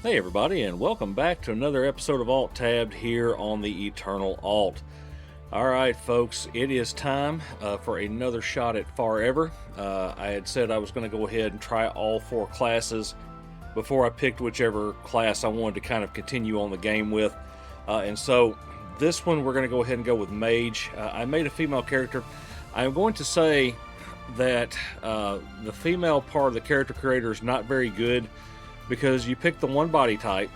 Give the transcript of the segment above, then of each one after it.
Hey everybody, and welcome back to another episode of Alt Tabbed here on the Eternal Alt. Alright folks, it is time for another shot at Farever. I had said I was going to go ahead and try all four classes before I picked whichever class I wanted to kind of continue on the game with. And so this one we're going to go ahead and go with Mage. I made a female character. I'm going to say that the female part of the character creator is not very good, because you pick the one body type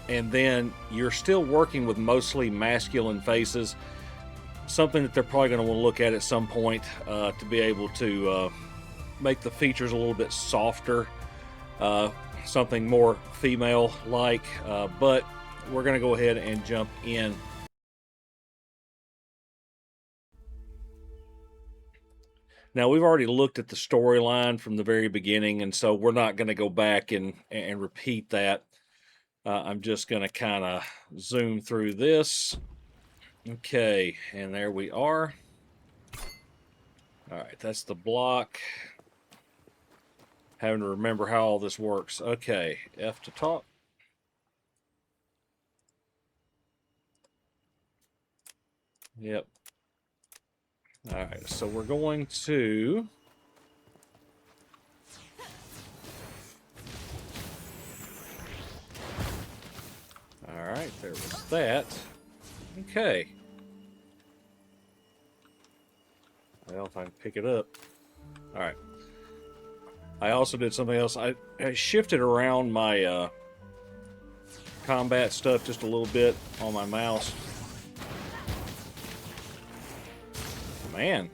and then you're still working with mostly masculine faces, something that they're probably going to want to look at some point to be able to make the features a little bit softer, something more female like, but we're going to go ahead and jump in. Now, we've already looked at the storyline from the very beginning, and so we're not going to go back and repeat that. I'm just going to kind of zoom through this. Okay, and there we are. All right, that's the block. Having to remember how all this works. Okay, F to talk. Yep. All right, so we're going to... All right, there was that. Okay. Well, if I can pick it up. All right. I also did something else. I shifted around my combat stuff just a little bit on my mouse. Man,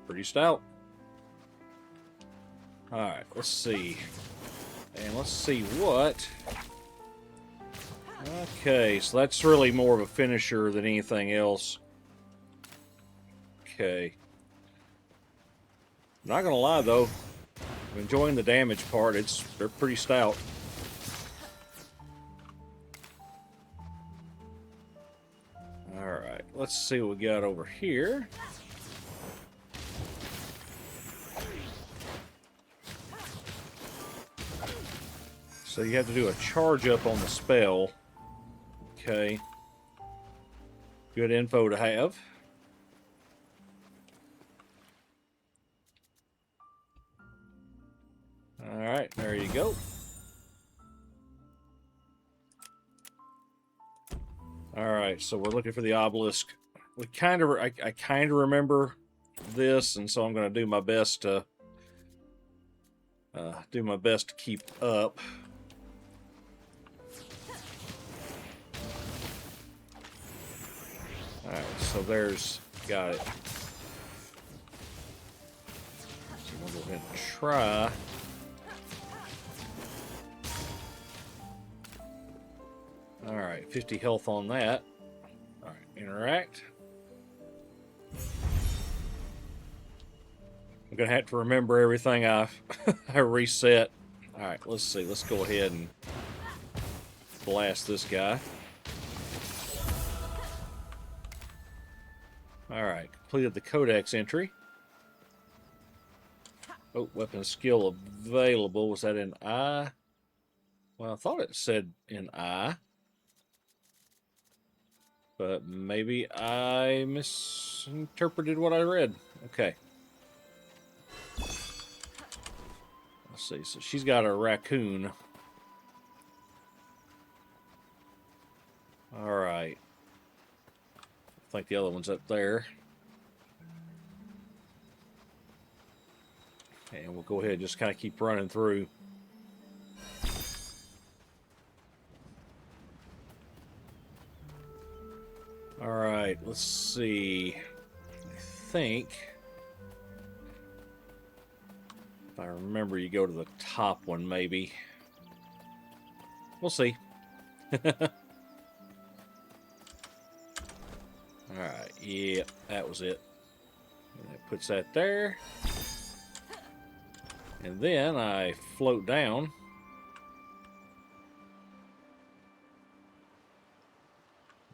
pretty stout. All right, let's see. And let's see what... Okay, so that's really more of a finisher than anything else. Okay. Not gonna lie though, I'm enjoying the damage part. They're pretty stout. Alright, let's see what we got over here. So you have to do a charge up on the spell. Okay. Good info to have. Alright, there you go. Alright, so we're looking for the obelisk. I kind of remember this, and so I'm going to do my best to keep up. Alright, so got it. So we'll go ahead and try. Alright, 50 health on that. Alright, interact. I'm going to have to remember everything I reset. Alright, let's see. Let's go ahead and blast this guy. Alright, completed the codex entry. Oh, weapon skill available. Was that in I? Well, I thought it said in I. But maybe I misinterpreted what I read. Okay. Let's see. So she's got a raccoon. Alright. I think the other one's up there. And we'll go ahead and just kind of keep running through. Alright, let's see. I think, if I remember, you go to the top one, maybe. We'll see. Alright, yeah, that was it. And that puts that there. And then I float down.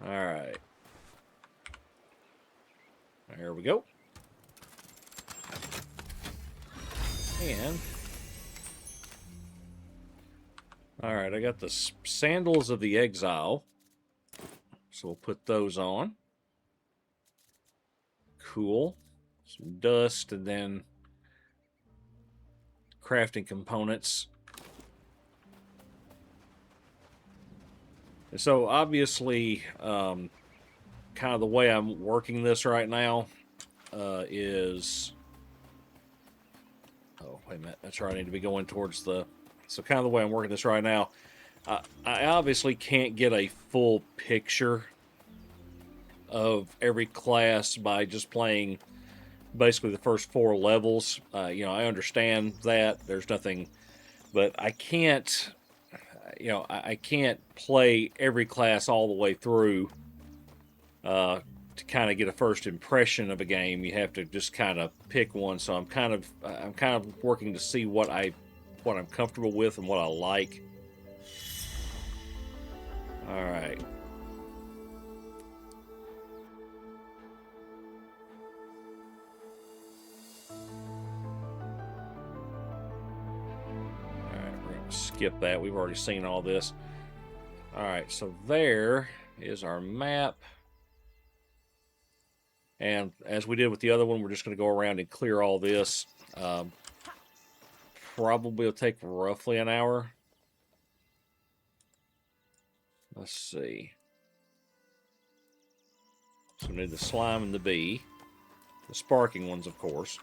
Alright. There we go. And All right, I got the Sandals of the Exile. So we'll put those on. Cool. Some dust and then crafting components. And so obviously, kind of the way I'm working this right now is... Oh, wait a minute. That's right. I need to be going towards the... So kind of the way I'm working this right now, I obviously can't get a full picture of every class by just playing basically the first 4 levels. You know, I understand that. There's nothing... But I can't... You know, I can't play every class all the way through to kind of get a first impression of a game. You have to just kind of pick one. So I'm kind of working to see what I'm comfortable with and what I like. All right. All right, we're going to skip that. We've already seen all this. All right, so there is our map. And as we did with the other one, we're just going to go around and clear all this. Probably will take roughly an hour. Let's see. So we need the slime and the bee. The sparking ones, of course.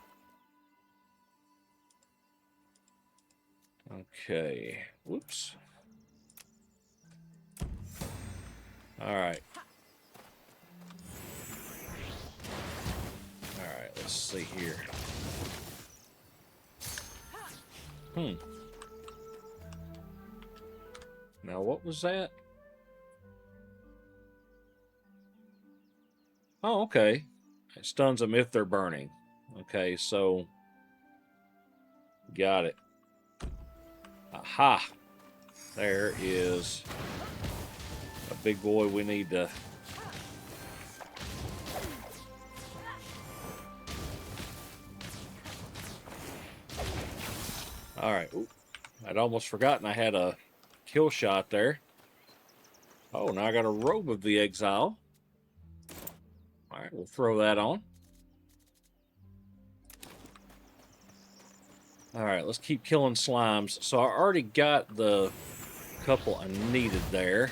Okay. Whoops. All right. All right, let's see here. Now, what was that? Oh, okay. It stuns them if they're burning. Okay, so... Got it. Aha! There is a big boy we need to... Alright. I'd almost forgotten I had a kill shot there. Oh, now I got a Robe of the Exile. Alright, we'll throw that on. Alright, let's keep killing slimes. So I already got the couple I needed there.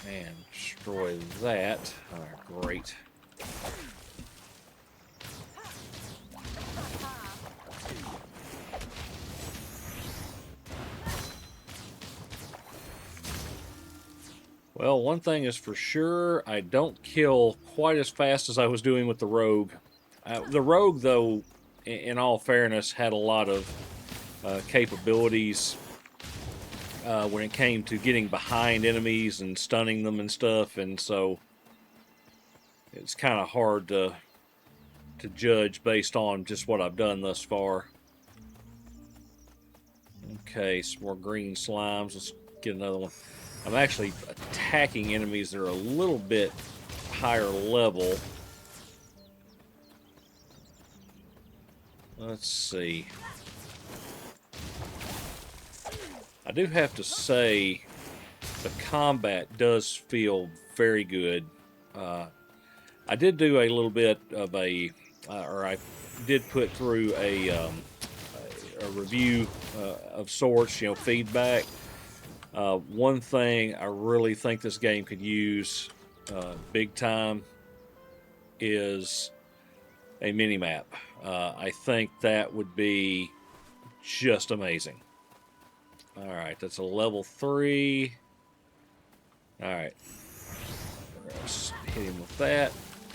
And destroy that. Alright, great. Well, one thing is for sure, I don't kill quite as fast as I was doing with the Rogue. The Rogue, though, in all fairness, had a lot of capabilities when it came to getting behind enemies and stunning them and stuff, and so it's kind of hard to judge based on just what I've done thus far. Okay, some more green slimes. Let's get another one. I'm actually attacking enemies that are a little bit higher level. Let's see. I do have to say the combat does feel very good. I did do a little bit of or I did put through a review of sorts, you know, feedback. One thing I really think this game could use big time is a mini-map. I think that would be just amazing. Alright, that's a level 3. Alright. Let's hit him with that.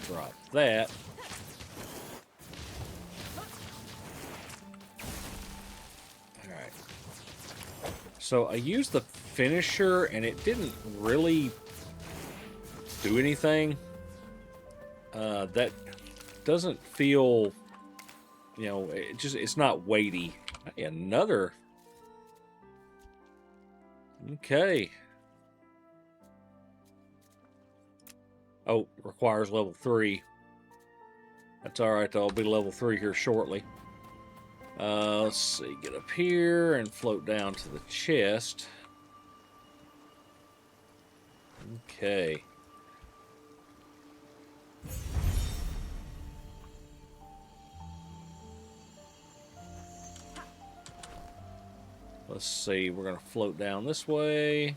Drop that. Alright. So I used the finisher and it didn't really do anything. That doesn't feel, you know, it's not weighty. Another. Okay. Oh, requires level 3. That's alright, though. I'll be level 3 here shortly. Let's see, get up here and float down to the chest. Okay. Let's see, we're going to float down this way.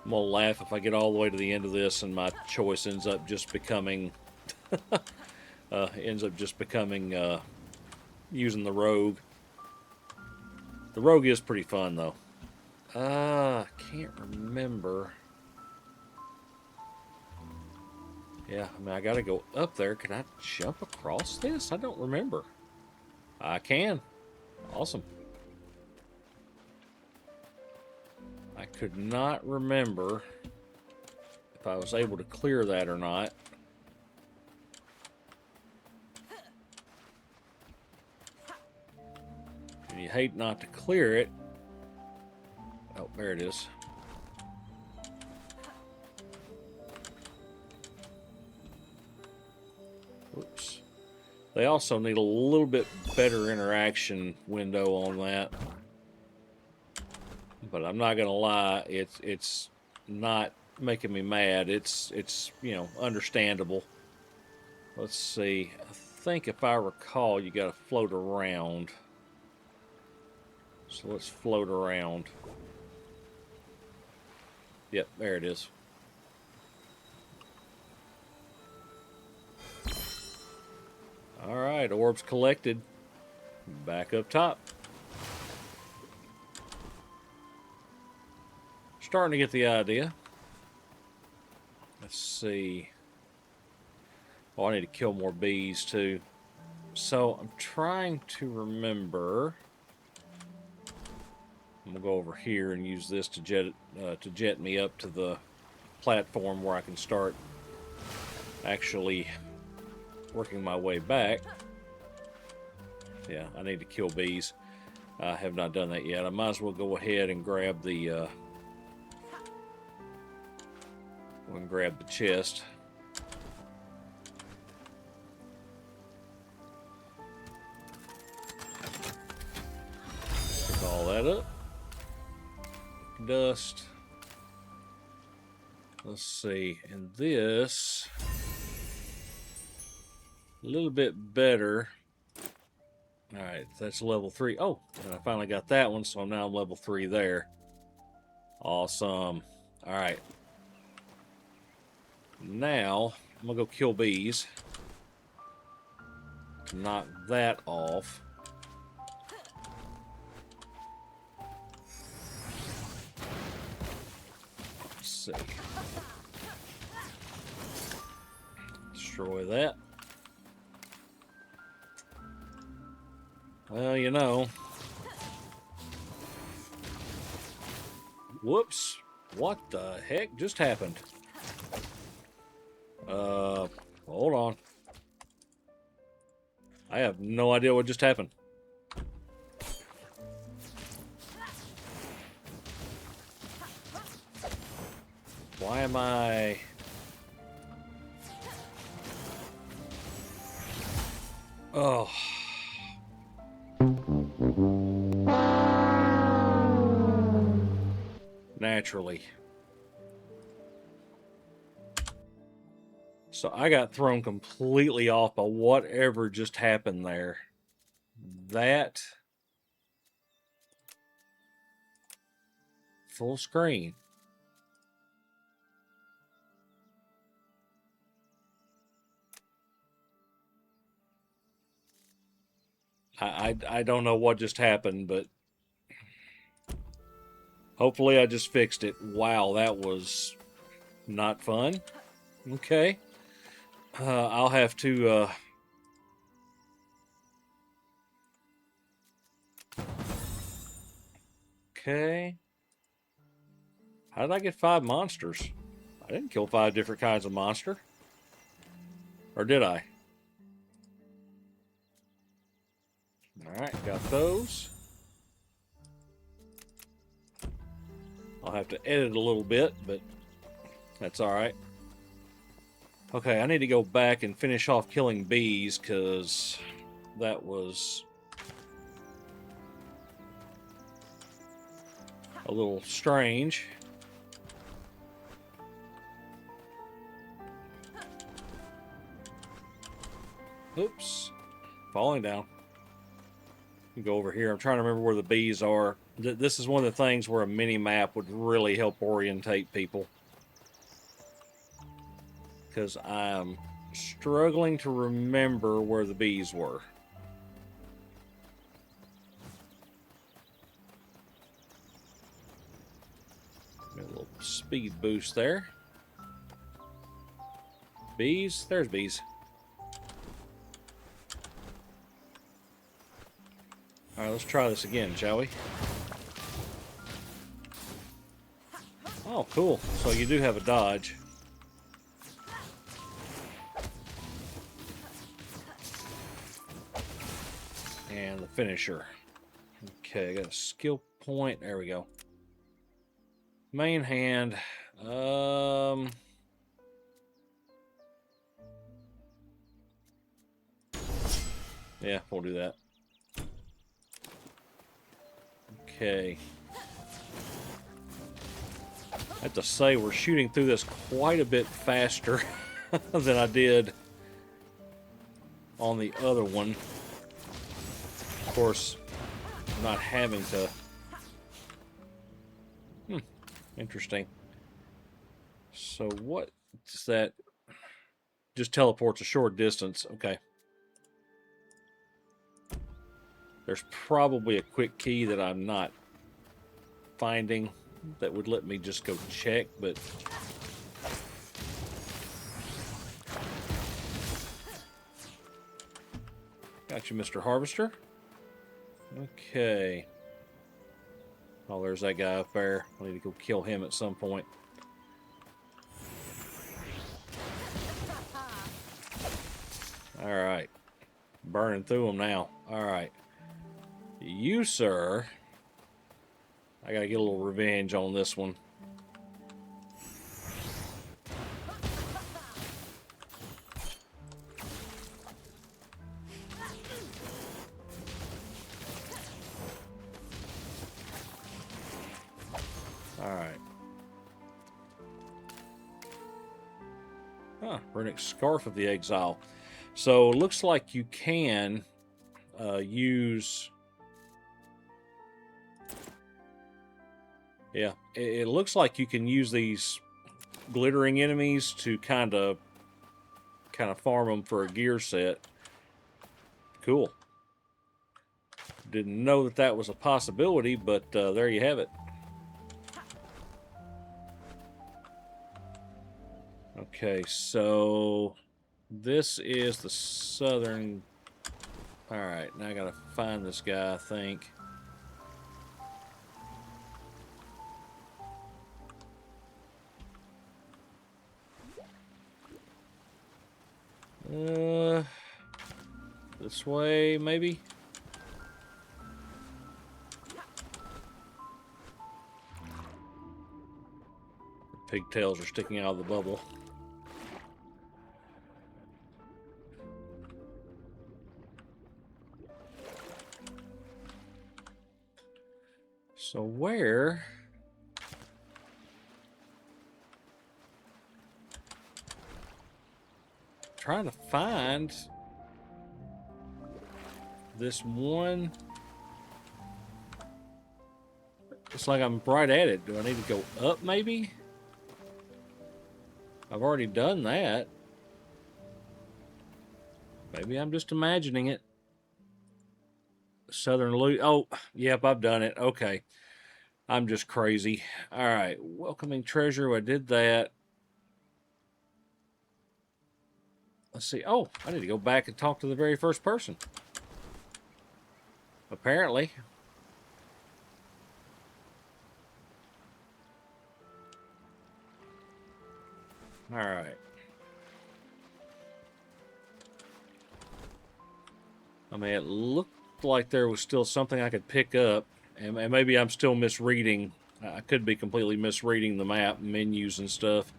I'm going to laugh if I get all the way to the end of this and my choice ends up just becoming using the rogue. The rogue is pretty fun though. I can't remember. Yeah, I mean, I gotta go up there. Can I jump across this? I don't remember. I can. Awesome. I could not remember if I was able to clear that or not. And you hate not to clear it. Oh, there it is. Whoops. They also need a little bit better interaction window on that. But I'm not gonna lie, it's not making me mad. It's you know, understandable. Let's see. I think if I recall, you gotta float around. So let's float around. Yep, there it is. Alright, orbs collected. Back up top. Starting to get the idea. Let's see. Oh, I need to kill more bees too. So I'm trying to remember. I'm gonna go over here and use this to jet me up to the platform where I can start actually working my way back. Yeah, I need to kill bees. I have not done that yet. I might as well go ahead and grab the chest. Pick all that up. Dust. Let's see, and this a little bit better. All right, that's level 3. Oh, and I finally got that one, so I'm now level 3 there. Awesome. All right. Now, I'm gonna go kill bees. Knock that off. Let's see. Destroy that. Well, you know. Whoops. What the heck just happened? Hold on. I have no idea what just happened. Why am I... Oh. Naturally. So I got thrown completely off by whatever just happened there. That... Full screen. I don't know what just happened, but hopefully I just fixed it. Wow, that was not fun. Okay. I'll have to okay. How did I get 5 monsters? I didn't kill 5 different kinds of monster. Or did I? Alright, got those. I'll have to edit a little bit, but that's alright. Okay, I need to go back and finish off killing bees, because that was a little strange. Oops. Falling down. Go over here. I'm trying to remember where the bees are. This is one of the things where a mini map would really help orientate people, because I'm struggling to remember where the bees were. A little speed boost there. Bees? There's bees. Alright, let's try this again, shall we? Oh, cool. So you do have a dodge. And the finisher. Okay, I got a skill point. There we go. Main hand. Yeah, we'll do that. Okay. I have to say, we're shooting through this quite a bit faster than I did on the other one. Of course, I'm not having to... Interesting. So what is that? Just teleports a short distance. Okay. There's probably a quick key that I'm not finding that would let me just go check, but... Got you, Mr. Harvester. Okay. Oh, there's that guy up there. I need to go kill him at some point. Alright. Burning through them now. Alright. You, sir... I gotta get a little revenge on this one. Alright. Huh, Runic Scarf of the Exile. So, looks like you can use... Yeah, it looks like you can use these glittering enemies to kind of farm them for a gear set. Cool. Didn't know that that was a possibility, but there you have it. Okay, so this is the southern... Alright, now I gotta find this guy, I think. This way, maybe? The pigtails are sticking out of the bubble. So where... Trying to find this one. It's like I'm right at it. Do I need to go up, maybe? I've already done that. Maybe I'm just imagining it. Southern loot. Oh, yep, I've done it. Okay. I'm just crazy. All right. Welcoming treasure. I did that. Let's see. Oh, I need to go back and talk to the very first person. Apparently. All right. I mean, it looked like there was still something I could pick up, and maybe I'm still misreading. I could be completely misreading the map, menus and stuff.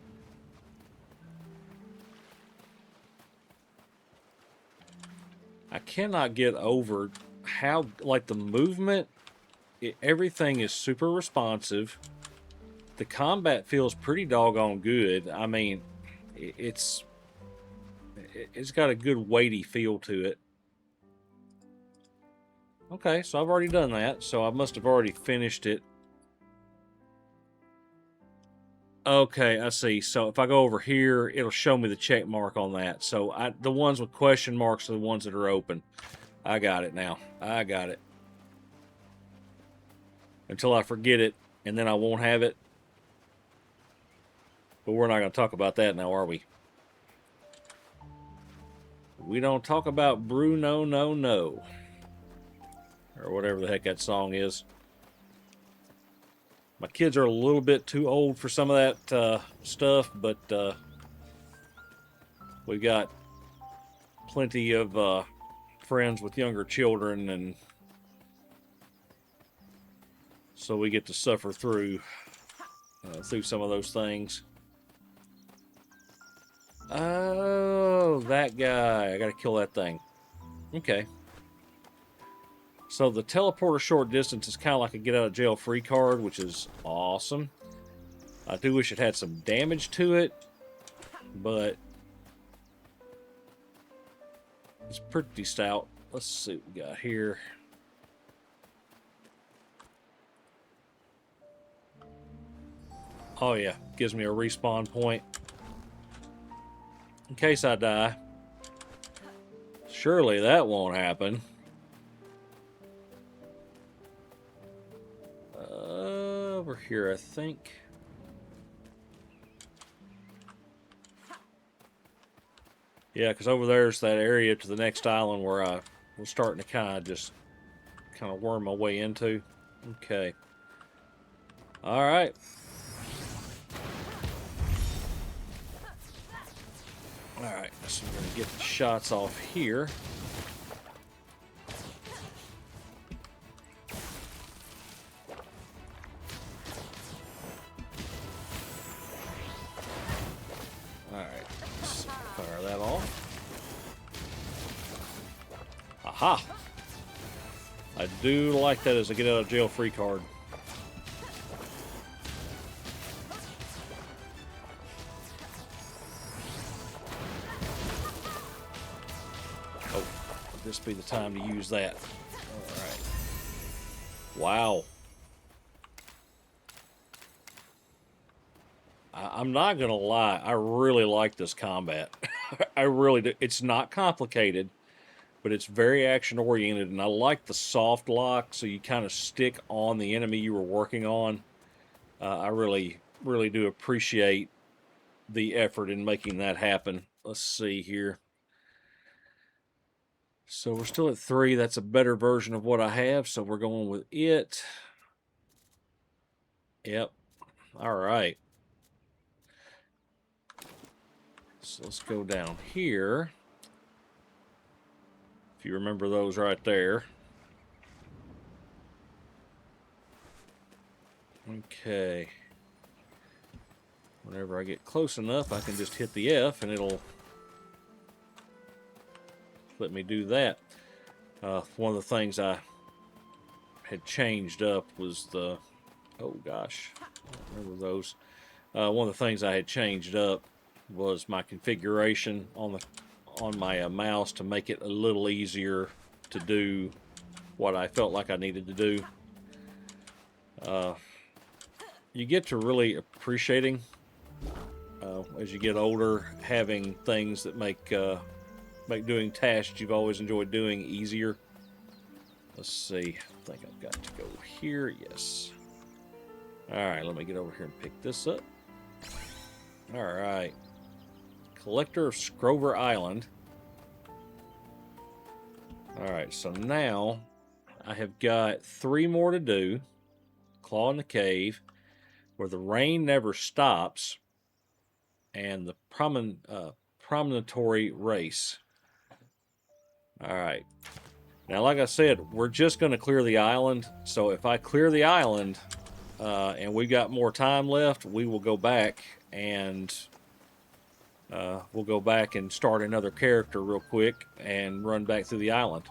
I cannot get over how, like, the movement, everything is super responsive. The combat feels pretty doggone good. I mean, it's got a good weighty feel to it. Okay, so I've already done that, so I must have already finished it. Okay, I see. So if I go over here, it'll show me the check mark on that. So the ones with question marks are the ones that are open. I got it now. I got it. Until I forget it, and then I won't have it. But we're not going to talk about that now, are we? We don't talk about Bruno, no, no. Or whatever the heck that song is. My kids are a little bit too old for some of that stuff, but we got plenty of friends with younger children, and so we get to suffer through some of those things. Oh, that guy. I gotta kill that thing. Okay. So the teleporter short distance is kind of like a get out of jail free card, which is awesome. I do wish it had some damage to it, but it's pretty stout. Let's see what we got here. Oh yeah, gives me a respawn point in case I die. Surely that won't happen. Over here, I think. Yeah, because over there's that area to the next island where I was starting to kind of worm my way into. Okay. All right. All right, so we're gonna get the shots off here. Alright, let's fire that off. Aha! I do like that as a get out of jail free card. Oh, would this be the time to use that? Alright. Wow. I'm not gonna lie, I really like this combat. I really do. It's not complicated, but it's very action oriented, and I like the soft lock, so you kind of stick on the enemy you were working on. I really, really do appreciate the effort in making that happen. Let's see here. So we're still at 3. That's a better version of what I have, so we're going with it. Yep. All right. So let's go down here. If you remember those right there. Okay. Whenever I get close enough, I can just hit the F and it'll let me do that. One of the things I had changed up was the... Oh gosh, I don't remember those. One of the things I had changed up was my configuration on my mouse to make it a little easier to do what I felt like I needed to do. You get to really appreciating as you get older, having things that make doing tasks you've always enjoyed doing easier. Let's see. I think I've got to go here. Yes. All right. Let me get over here and pick this up. All right. Collector of Scrover Island. All right. So now I have got 3 more to do. Claw in the Cave, where the rain never stops, and the promontory race. All right. Now, like I said, we're just going to clear the island. So if I clear the island and we got more time left, we will go back and we'll go back and start another character real quick and run back through the island.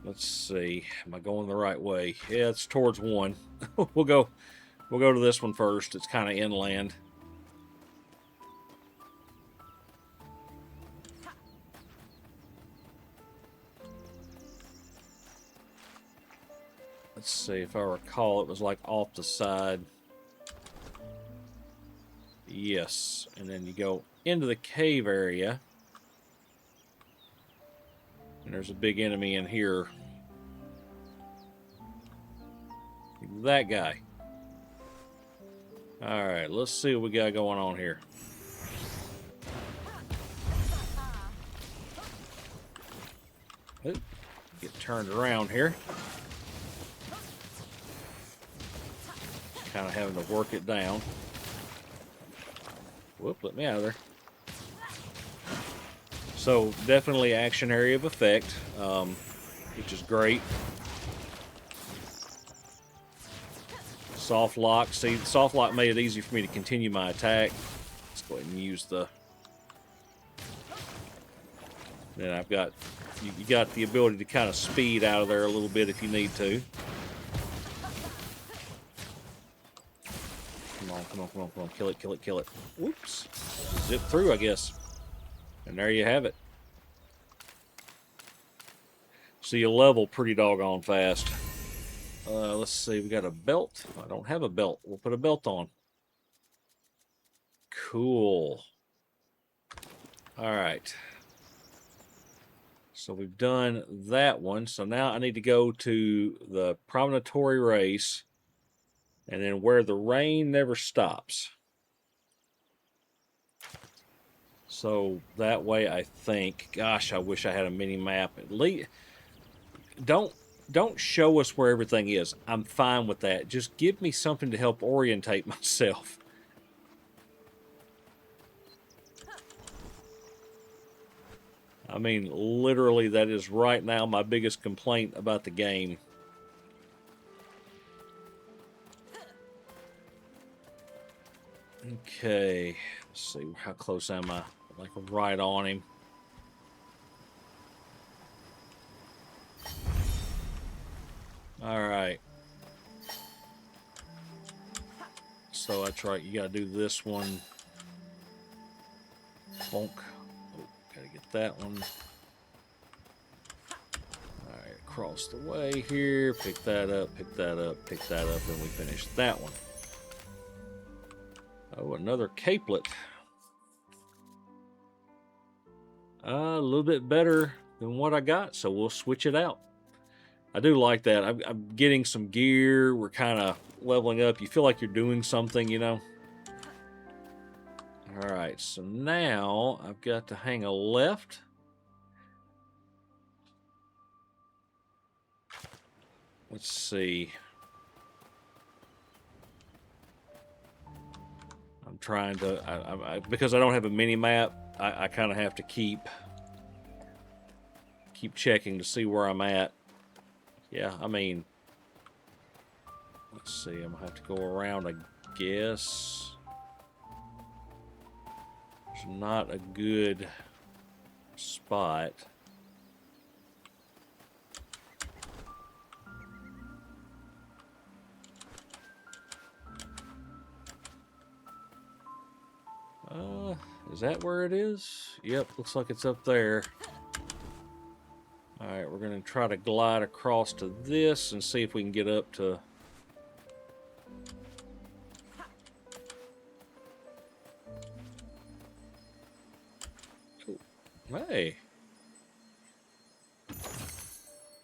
Let's see. Am I going the right way? Yeah, it's towards one. We'll go to this one first. It's kind of inland. Let's see, if I recall, it was like off the side. Yes, and then you go into the cave area. And there's a big enemy in here. That guy. Alright, let's see what we got going on here. Oop, get turned around here. Kind of having to work it down. Whoop, let me out of there. So, definitely action area of effect, which is great. Soft lock. See, the soft lock made it easy for me to continue my attack. Let's go ahead and use the... Then I've got... You got the ability to kind of speed out of there a little bit if you need to. Come on, come on, come on, come on. Kill it, kill it, kill it. Whoops. Zip through, I guess. And there you have it. So you level pretty doggone fast. Let's see, we got a belt. I don't have a belt. We'll put a belt on. Cool. All right. So we've done that one. So now I need to go to the promontory race and then where the rain never stops. So that way I think, gosh, I wish I had a mini map. At least don't show us where everything is. I'm fine with that. Just give me something to help orientate myself. I mean, literally, that is right now my biggest complaint about the game. Okay, let's see, how close am I? Like right on him. All right. So that's right, you gotta do this one. Bonk. Oh, gotta get that one. All right, across the way here. Pick that up, pick that up, pick that up, and we finish that one. Oh, another capelet. A little bit better than what I got, so we'll switch it out. I do like that. I'm getting some gear. We're kind of leveling up. You feel like you're doing something, you know? All right, so now I've got to hang a left. Let's see. I'm trying to, because I don't have a mini map, I kind of have to keep checking to see where I'm at. Yeah, I mean, let's see, I'm gonna have to go around, I guess. It's not a good spot. Is that where it is? Yep, looks like it's up there. Alright, we're going to try to glide across to this and see if we can get up to... Ooh, hey!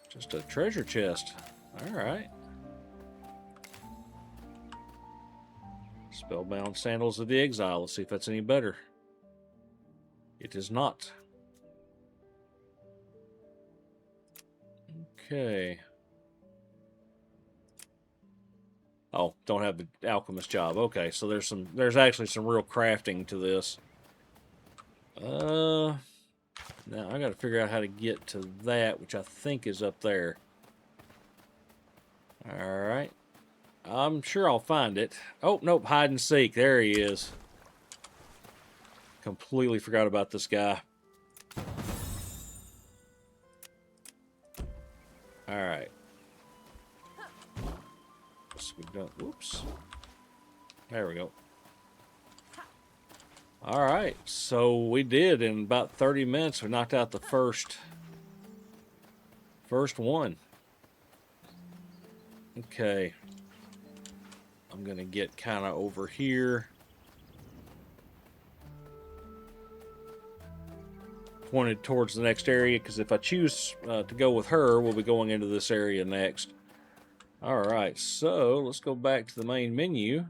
Just a treasure chest. Alright. Spellbound Sandals of the Exile. Let's see if that's any better. It is not. Okay. Oh, don't have the alchemist job. Okay, so there's actually some real crafting to this. Now I got to figure out how to get to that, which I think is up there. Alright. I'm sure I'll find it. Oh, nope, hide and seek. There he is. Completely forgot about this guy. Alright. So we don't, whoops. There we go. Alright, so we did. In about 30 minutes, we knocked out the first one. Okay. I'm going to get kind of over here. Pointed towards the next area, because if I choose to go with her, we'll be going into this area next. Alright, so let's go back to the main menu.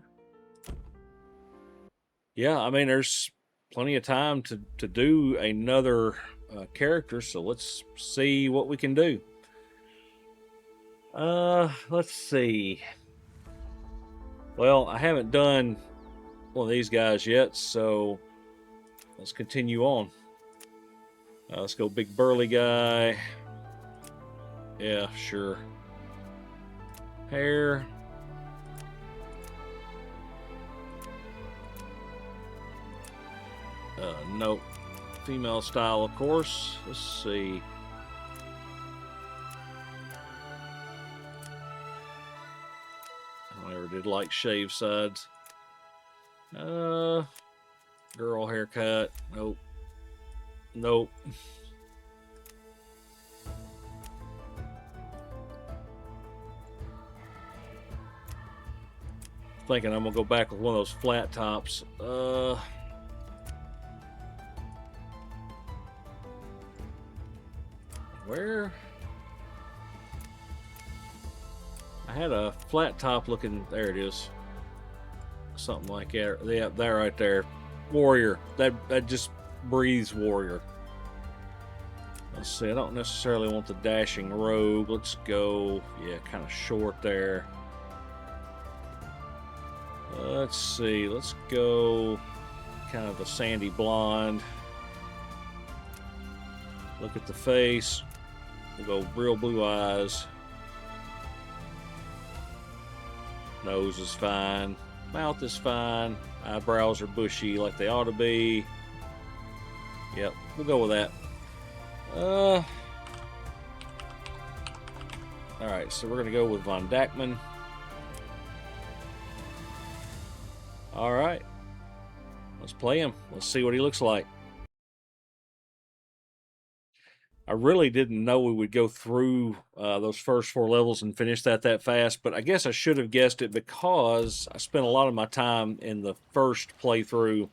Yeah, I mean, there's plenty of time to do another character, so let's see what we can do. Let's see. Well, I haven't done one of these guys yet, so let's continue on. Let's go big burly guy. Yeah, sure. Hair. Nope. Female style, of course. Let's see. I never did like shave sides. Girl haircut. Nope. Nope. Thinking I'm gonna go back with one of those flat tops. Where? I had a flat top looking. There it is. Something like that. Yeah, that right there. Warrior. That just breathes warrior. Let's see. I don't necessarily want the dashing rogue. Let's go. Yeah, kind of short there. Let's see. Let's go. Kind of a sandy blonde. Look at the face. We'll go real blue eyes. Nose is fine. Mouth is fine. Eyebrows are bushy like they ought to be. Yep, we'll go with that. Alright, so we're going to go with Von Dachman. Alright. Let's play him. Let's see what he looks like. I really didn't know we would go through those first 4 levels and finish that fast, but I guess I should have guessed it because I spent a lot of my time in the first playthrough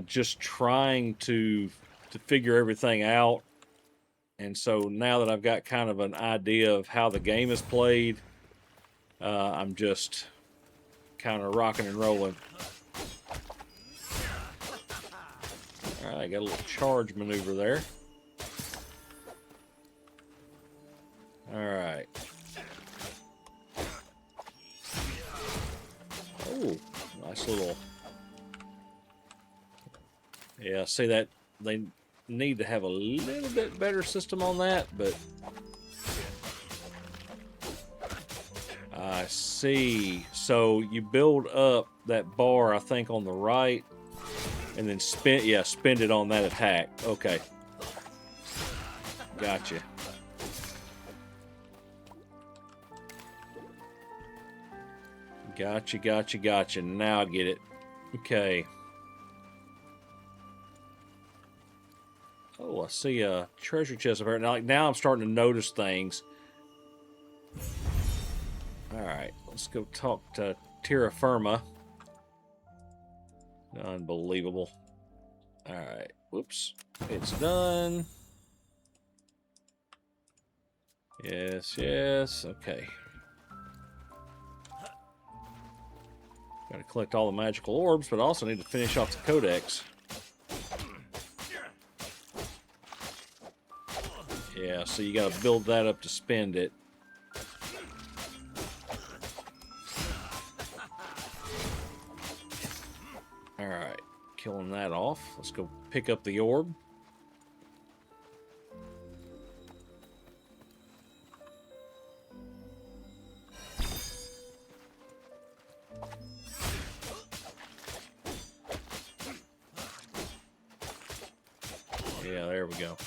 just trying to figure everything out. And so now that I've got kind of an idea of how the game is played, I'm just kind of rocking and rolling. All right, I got a little charge maneuver there. All right. Oh, nice little. Yeah, see that they need to have a little bit better system on that, but I see. So you build up that bar, I think, on the right, and then spin it on that attack. Okay. Gotcha. Gotcha. Now I get it. Okay. Oh, I see a treasure chest over here. Now I'm starting to notice things. Alright, let's go talk to Terra Firma. Unbelievable. Alright, whoops. It's done. Yes, okay. Gotta collect all the magical orbs, but I also need to finish off the codex. Yeah, so you gotta build that up to spend it. Alright, killing that off. Let's go pick up the orb. Yeah, there we go.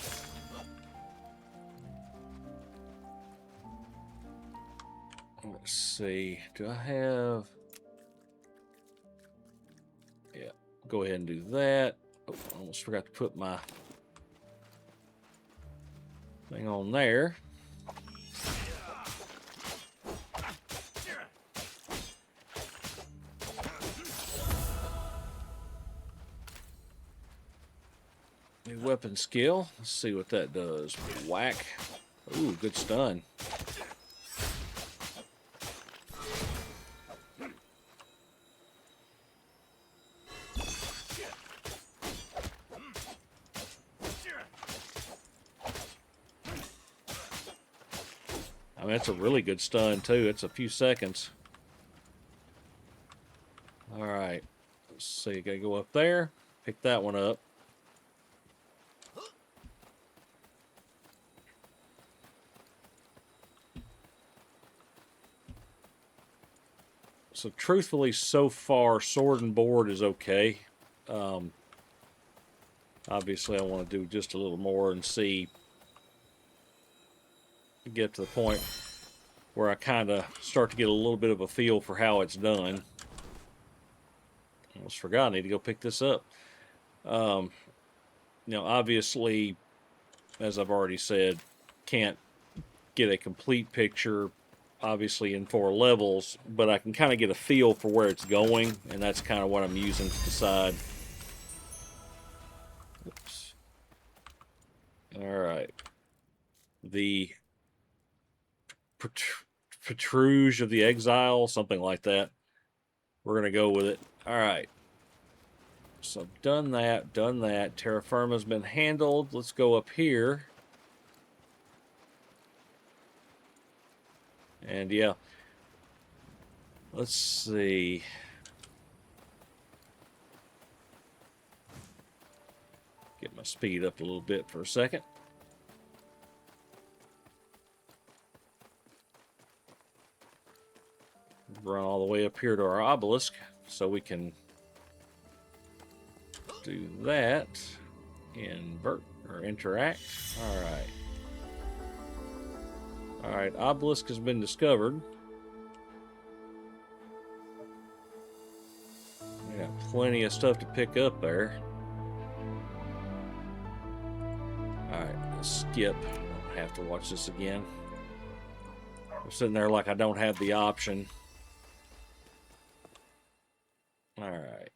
Let's see. Do I have... Yeah, go ahead and do that. Oh, I almost forgot to put my thing on there. New weapon skill. Let's see what that does. Whack. Ooh, good stun. I mean, that's a really good stun, too. It's a few seconds. All right. Let's see. Gotta go up there. Pick that one up. So, truthfully, so far, sword and board is okay. Obviously, I want to do just a little more and see... get to the point where I kind of start to get a little bit of a feel for how it's done. I almost forgot. I need to go pick this up. Obviously, as I've already said, can't get a complete picture, obviously, in 4 levels, but I can kind of get a feel for where it's going, and that's kind of what I'm using to decide. Oops. All right. The Patrouille of the Exile, something like that. We're going to go with it. All right. So I've done that, Terra Firma's been handled. Let's go up here. And yeah. Let's see. Get my speed up a little bit for a second. Run all the way up here to our obelisk so we can do that. Invert or interact. Alright. Alright, obelisk has been discovered. We got plenty of stuff to pick up there. Alright, let's skip. I don't have to watch this again. I'm sitting there like I don't have the option. Alright.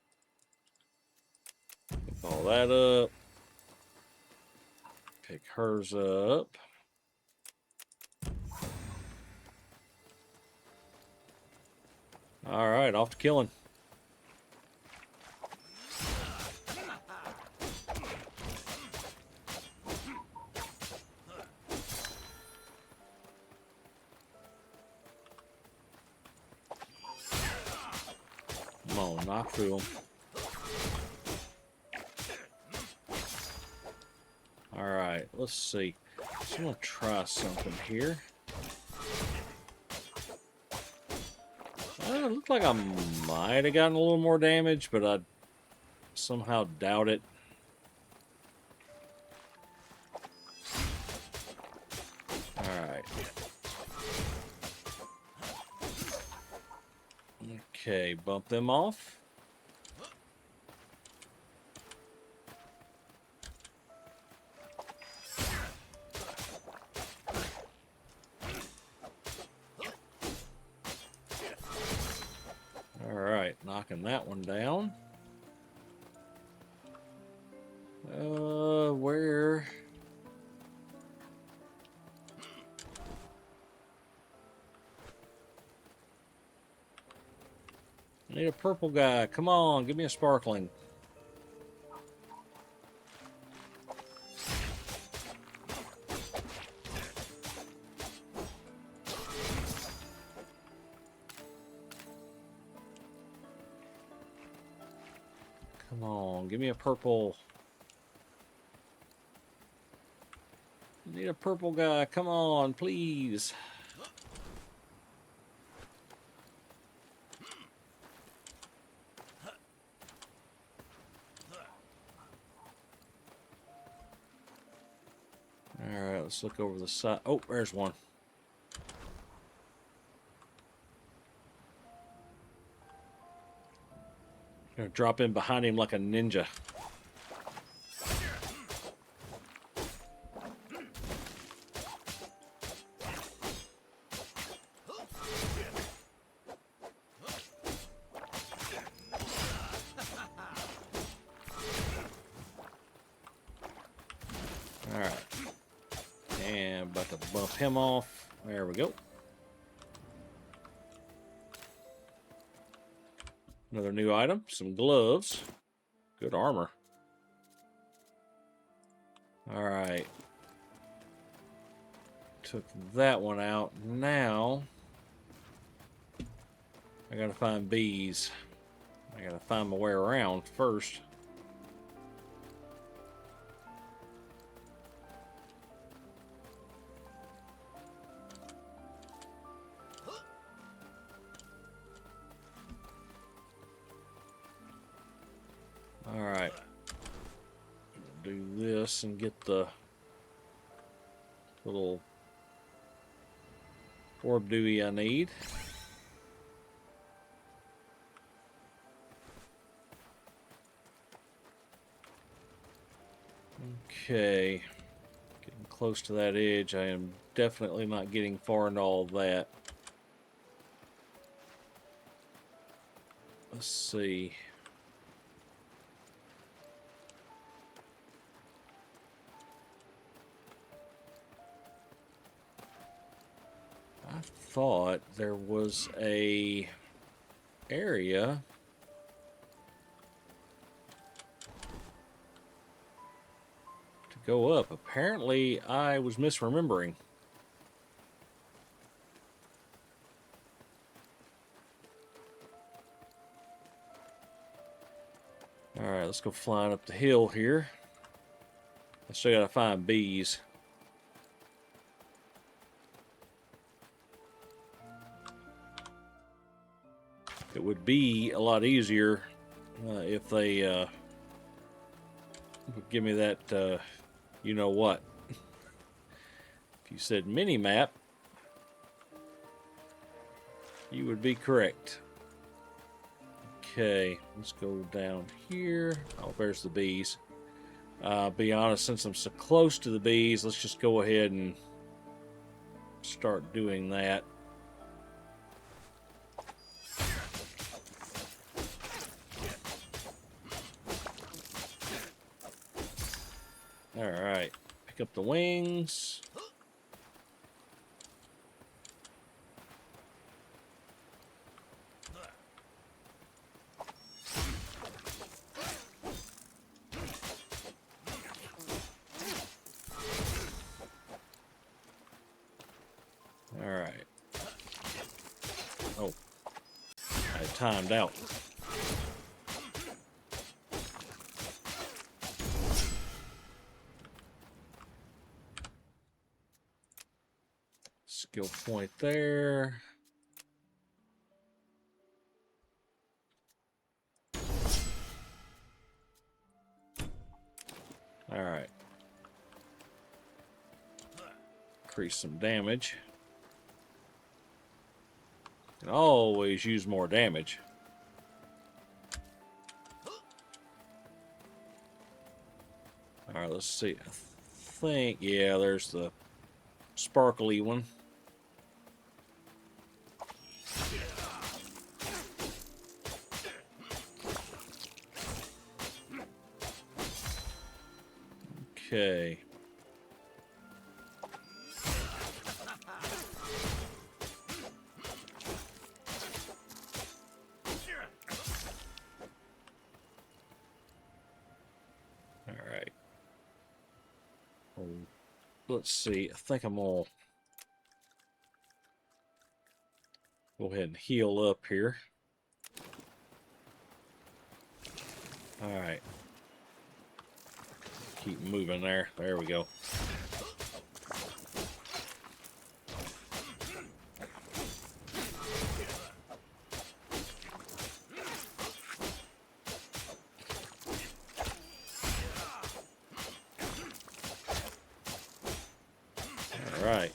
Pick all that up. Pick hers up. Alright, off to killing. Come on, knock through them. Alright, let's see. Just want to try something here. It looked like I might have gotten a little more damage, but I somehow doubt it. Alright. Okay, bump them off. Alright, knocking that one down. Where? I need a purple guy. Come on, give me a sparkling. Come on, give me a purple. I need a purple guy. Come on, please. Let's look over the side. Oh, there's one. Gonna drop in behind him like a ninja. Alright. And about to bump him off. There we go. Another new item. Some gloves. Good armor. Alright. Took that one out. Now, I gotta find bees. I gotta find my way around first. Alright. Do this and get the little orb dewey I need. Okay. Getting close to that edge. I am definitely not getting far into all that. Let's see. I thought there was a area to go up. Apparently, I was misremembering. All right, let's go flying up the hill here. I still gotta find bees. It would be a lot easier if they would give me that, you know what. If you said mini-map, you would be correct. Okay, let's go down here. Oh, there's the bees. Be honest, since I'm so close to the bees, let's just go ahead and start doing that. Alright, pick up the wings. Alright. Oh, I timed out. Skill point there. All right. Increase some damage. Can always use more damage. All right, let's see. I think, yeah, there's the sparkly one. Okay. All right. Let's see. I think I'm all go ahead and heal up here. All right. Keep moving there. There we go. right.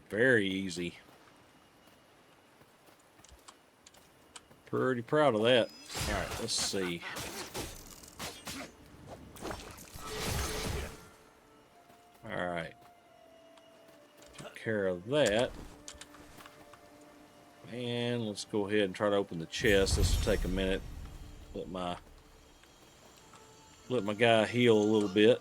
Very easy. Pretty proud of that. All right, let's see. All right. Took care of that. And let's go ahead and try to open the chest. This will take a minute. Let my guy heal a little bit.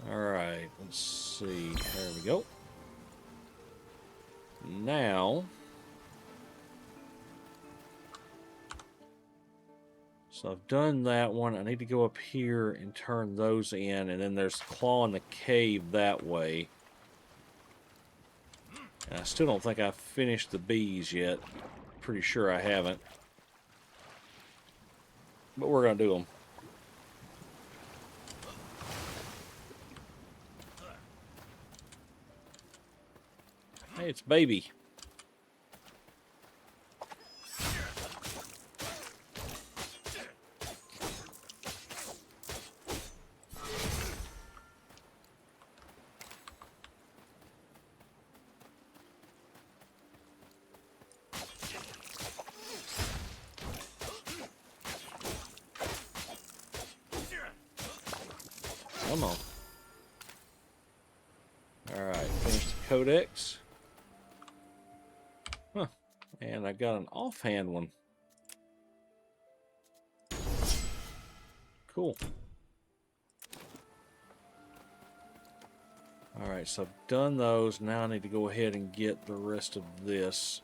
All right, let's see. There we go. Now, so I've done that one. I need to go up here and turn those in, and then there's Claw in the cave that way. And I still don't think I've finished the bees yet. Pretty sure I haven't. But we're going to do them. Hey, it's baby. Come on. Alright, finish the codex. Huh. And I got an offhand one. Cool. Alright, so I've done those. Now I need to go ahead and get the rest of this.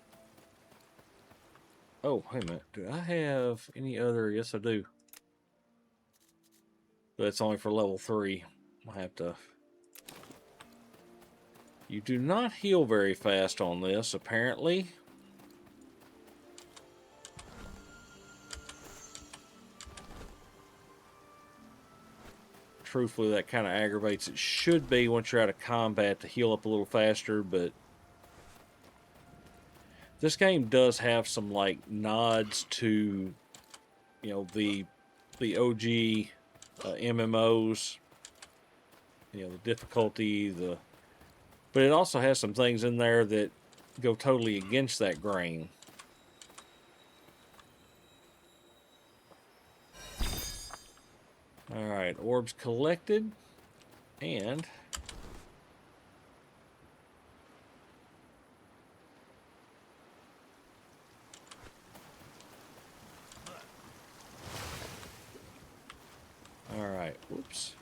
Oh, wait a minute. Do I have any other? Yes, I do. But it's only for level 3. I'll have to... You do not heal very fast on this, apparently. Truthfully, that kind of aggravates. It should be once you're out of combat to heal up a little faster, but this game does have some like nods to, you know, the OG MMOs. You know, the difficulty, but it also has some things in there that go totally against that grain. Alright, orbs collected, and alright, whoops.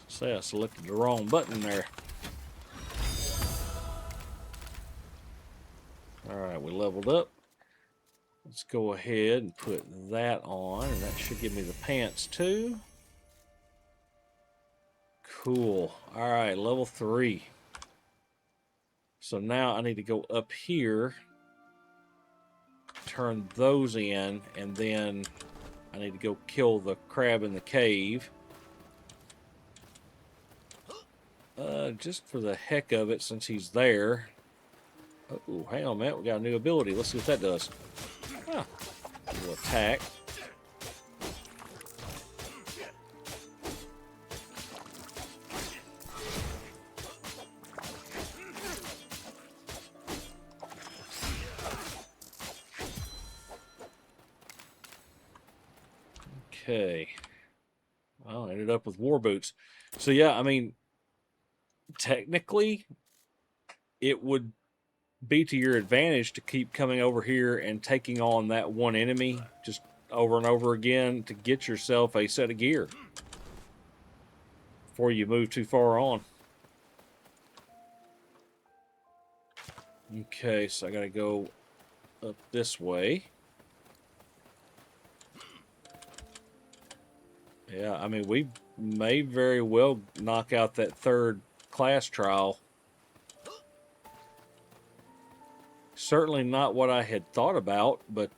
Say I selected the wrong button there. Alright, we leveled up. Let's go ahead and put that on, and that should give me the pants too. Cool. Alright, level 3. So now I need to go up here, turn those in, and then I need to go kill the crab in the cave. Just for the heck of it, since he's there. Oh, hang on a minute. We got a new ability. Let's see what that does. Ah, a little attack. Okay. Well, I ended up with war boots. So yeah, I mean, technically, it would be to your advantage to keep coming over here and taking on that one enemy just over and over again to get yourself a set of gear before you move too far on. Okay, so I gotta go up this way. Yeah, I mean, we may very well knock out that third class trial. Certainly not what I had thought about, but,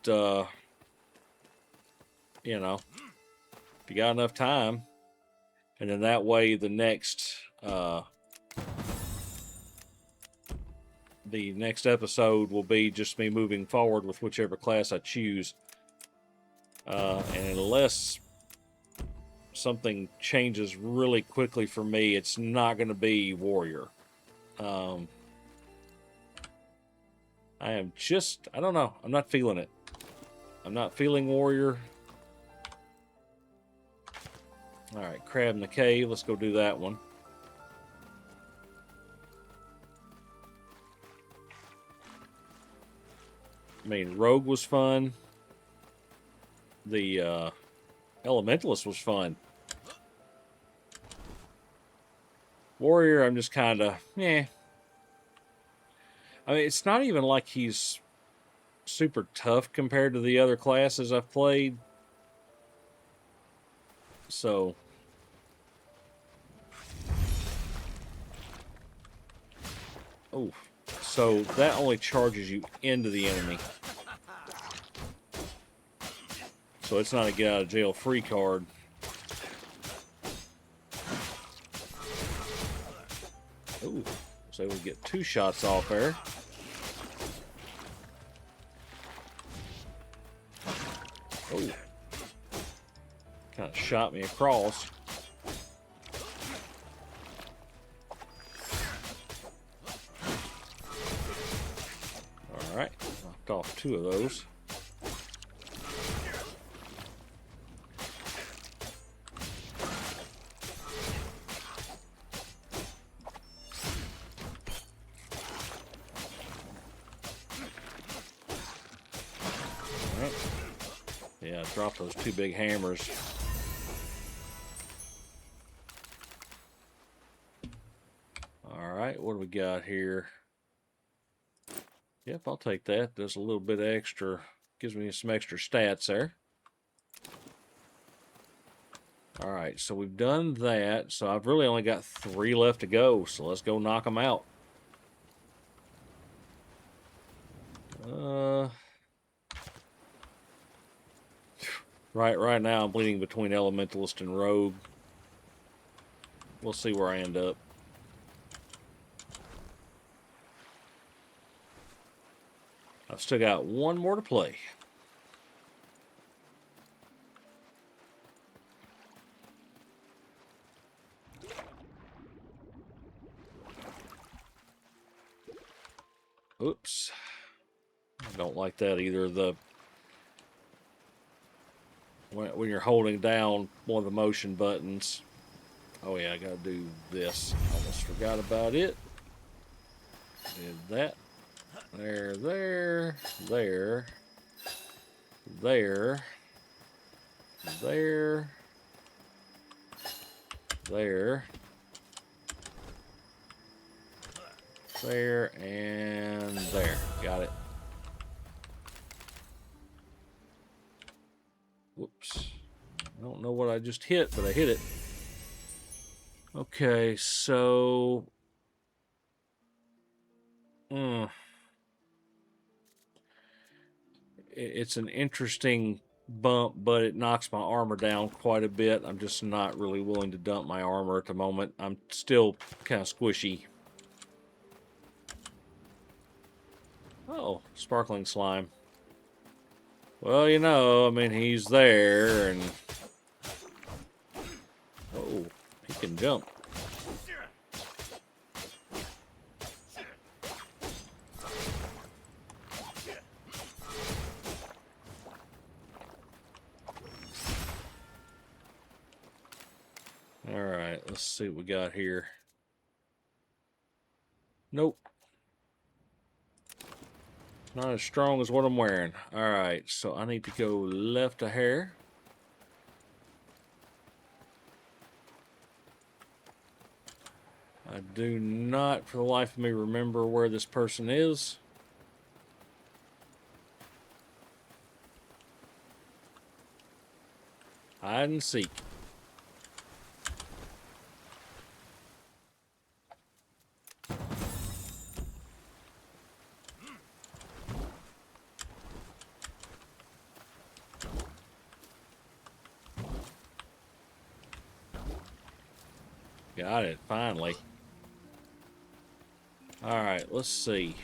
you know. if you got enough time. And then that way the next episode will be just me moving forward with whichever class I choose. And unless something changes really quickly for me, it's not going to be warrior. I don't know. I'm not feeling it. I'm not feeling warrior. All right, crab in the cave. Let's go do that one. I mean, rogue was fun. The elementalist was fun. Warrior, I'm just kind of, I mean, it's not even like he's super tough compared to the other classes I've played. So, oh, so that only charges you into the enemy. So it's not a get out of jail free card. Ooh, so we get 2 shots off there. Oh, kind of shot me across. All right, knocked off 2 of those. Yeah, drop those 2 big hammers. Alright, what do we got here? Yep, I'll take that. Does a little bit of extra, gives me some extra stats there. Alright, so we've done that. So I've really only got 3 left to go. So let's go knock them out. Right now I'm bleeding between elementalist and rogue. We'll see where I end up. I've still got 1 more to play. Oops. I don't like that either. When you're holding down one of the motion buttons. Oh yeah, I gotta do this. Almost forgot about it. Did that. There, there, there, there, there, there, there, and there. Got it. Whoops. I don't know what I just hit, but I hit it. Okay, so... It's an interesting bump, but it knocks my armor down quite a bit. I'm just not really willing to dump my armor at the moment. I'm still kind of squishy. Oh, sparkling slime. Well, you know, I mean, he's there, and... Oh, he can jump. Alright, let's see what we got here. Nope. Not as strong as what I'm wearing. Alright, so I need to go left a hair. I do not, for the life of me, remember where this person is. Hide and seek. Got it, finally. Alright, let's see.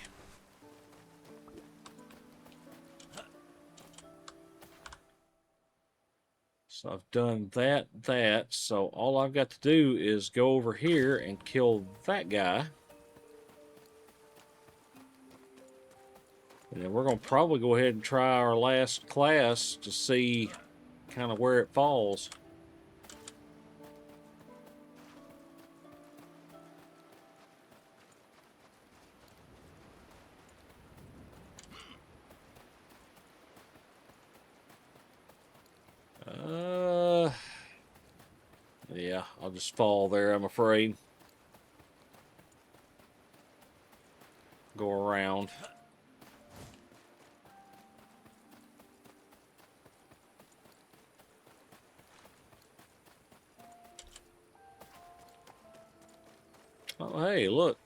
So I've done that. So all I've got to do is go over here and kill that guy. And then we're going to probably go ahead and try our last class to see kind of where it falls. Yeah, I'll just fall there, I'm afraid. Go around. Oh, hey, look.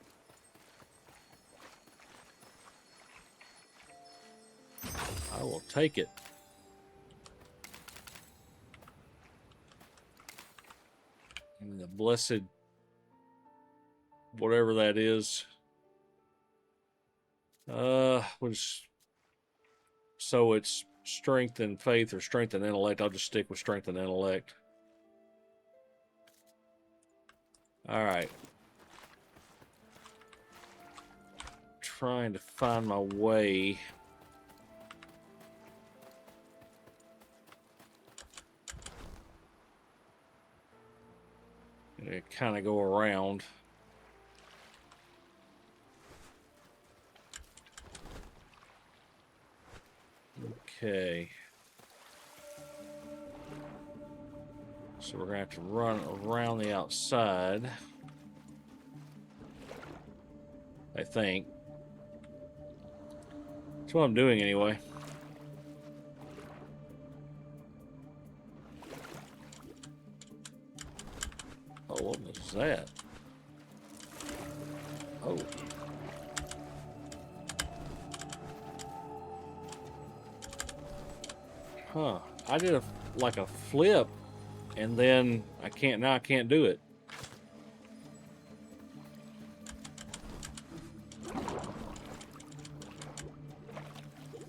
I will take it. And the blessed, whatever that is. Which, so it's strength and faith or strength and intellect. I'll just stick with strength and intellect. All right. Trying to find my way. And kind of go around. Okay. So we're going to have to run around the outside. I think. That's what I'm doing anyway. Oh, what was that? Oh. Huh. I did like a flip, and then I can't do it.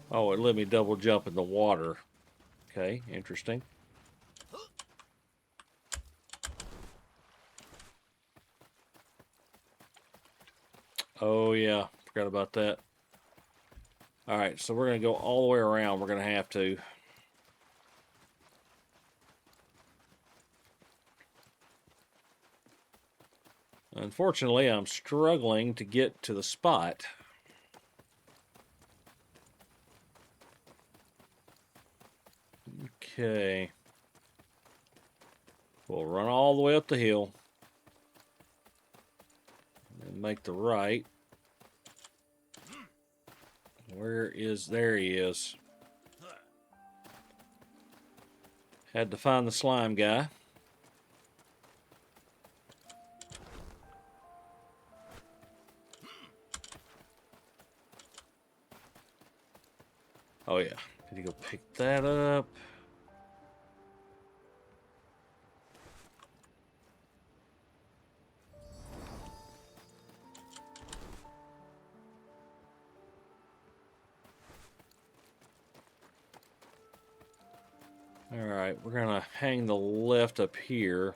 Oh, it let me double jump in the water. Okay, interesting. Oh yeah, forgot about that. All right, so we're gonna go all the way around. We're gonna have to. Unfortunately, I'm struggling to get to the spot. Okay. We'll run all the way up the hill. And make the right. There he is. Had to find the slime guy. Oh yeah, did he go pick that up? All right, we're gonna hang the left up here.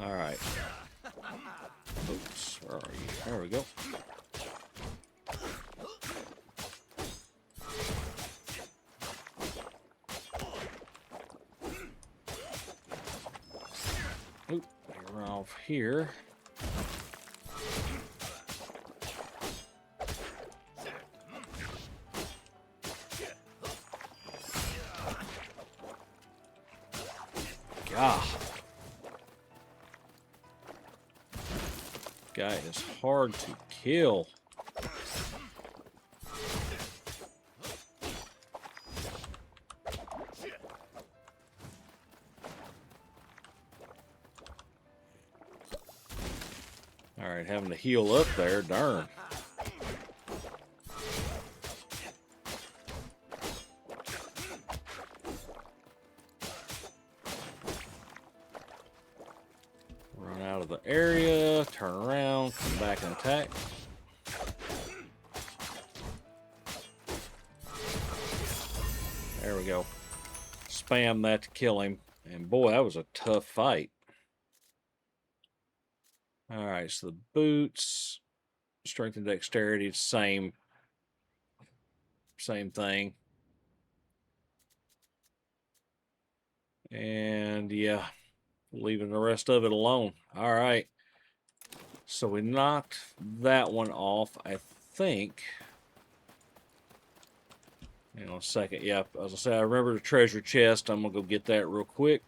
All right. Oops, where are you? There we go. Oop, run off here. God. Guy is hard to kill. Alright, having to heal up there, darn. Run out of the area, turn around, come back and attack. There we go. Spam that to kill him. And boy, that was a tough fight. Alright, so the boots, strength and dexterity, same thing. And yeah, leaving the rest of it alone. Alright. So we knocked that one off, I think. Hang on a second. Yeah, as I say, I remember the treasure chest. I'm going to go get that real quick.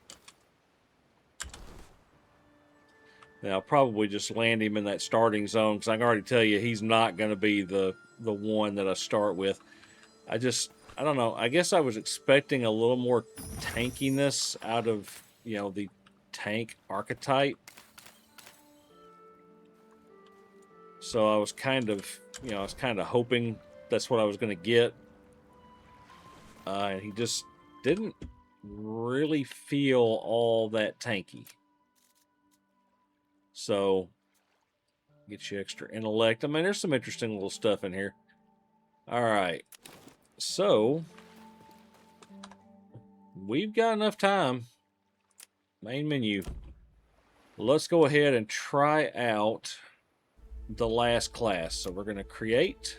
Now, I'll probably just land him in that starting zone, because I can already tell you he's not going to be the one that I start with. I don't know. I guess I was expecting a little more tankiness out of, you know, the tank archetype. So I was kind of, you know, I was kind of hoping that's what I was going to get. And he just didn't really feel all that tanky. So, get you extra intellect. I mean, there's some interesting little stuff in here. All right. So, we've got enough time. Main menu. Let's go ahead and try out the last class. So, we're going to create.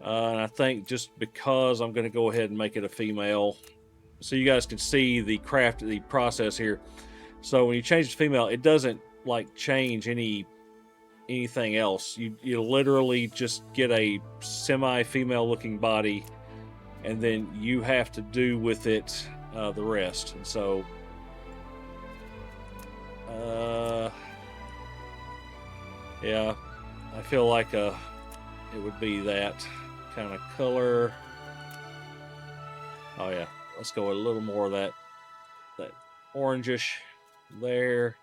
And I think just because I'm going to go ahead and make it a female, so you guys can see the process here. So when you change to female, it doesn't like change anything else. You literally just get a semi-female looking body, and then you have to do with it the rest. And so, yeah, I feel like it would be that kind of color. Oh yeah, let's go a little more of that orangish there.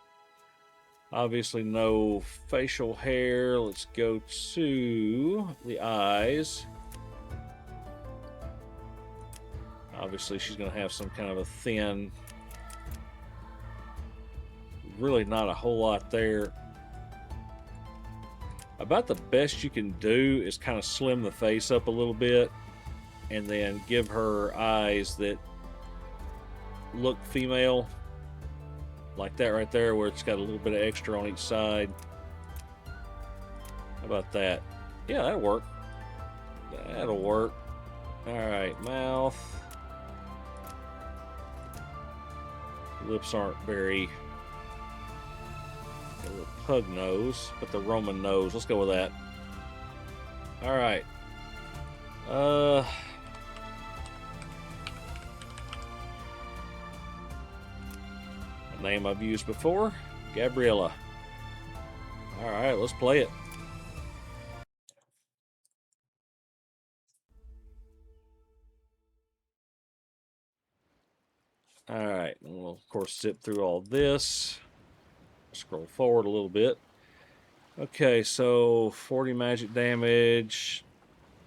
Obviously no facial hair. Let's go to the eyes. Obviously she's going to have some kind of a thin, really not a whole lot there. About the best you can do is kind of slim the face up a little bit and then give her eyes that look female, like that right there, where it's got a little bit of extra on each side. How about that? Yeah, that'll work. That'll work. All right, mouth. Lips aren't very... A little pug nose, but the Roman nose. Let's go with that. All right. A name I've used before, Gabriella. All right, let's play it. All right, and we'll of course zip through all this. Scroll forward a little bit. Okay, so 40 magic damage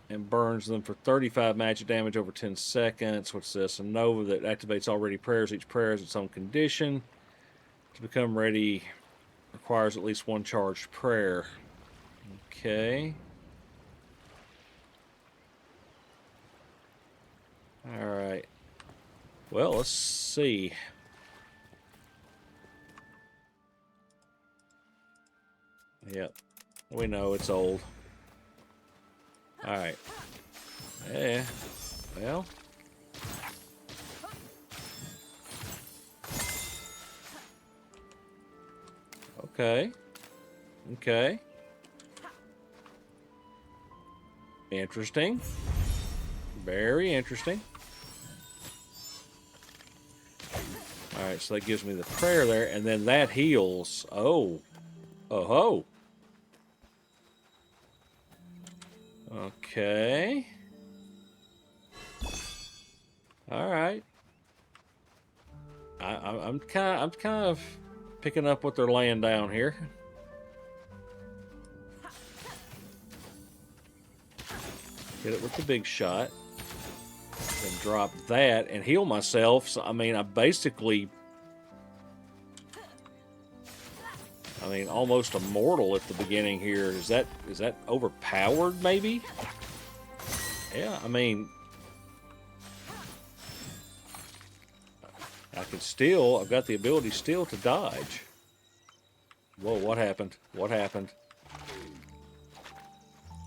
and burns them for 35 magic damage over 10 seconds. What's this? A Nova that activates already prayers. Each prayer has its own condition. To become ready requires at least one charged prayer. Okay. All right. Well, let's see. Yep, we know it's old. All right. Yeah. Well. Okay. Okay. Interesting. Very interesting. All right, so that gives me the prayer there, and then that heals. Oh. Oh-ho. Okay. All right. I'm kind of picking up what they're laying down here. Hit it with the big shot. Then drop that and heal myself. So, I mean, almost immortal at the beginning here. Is that overpowered, maybe? Yeah, I mean, I've got the ability still to dodge. Whoa, what happened? What happened?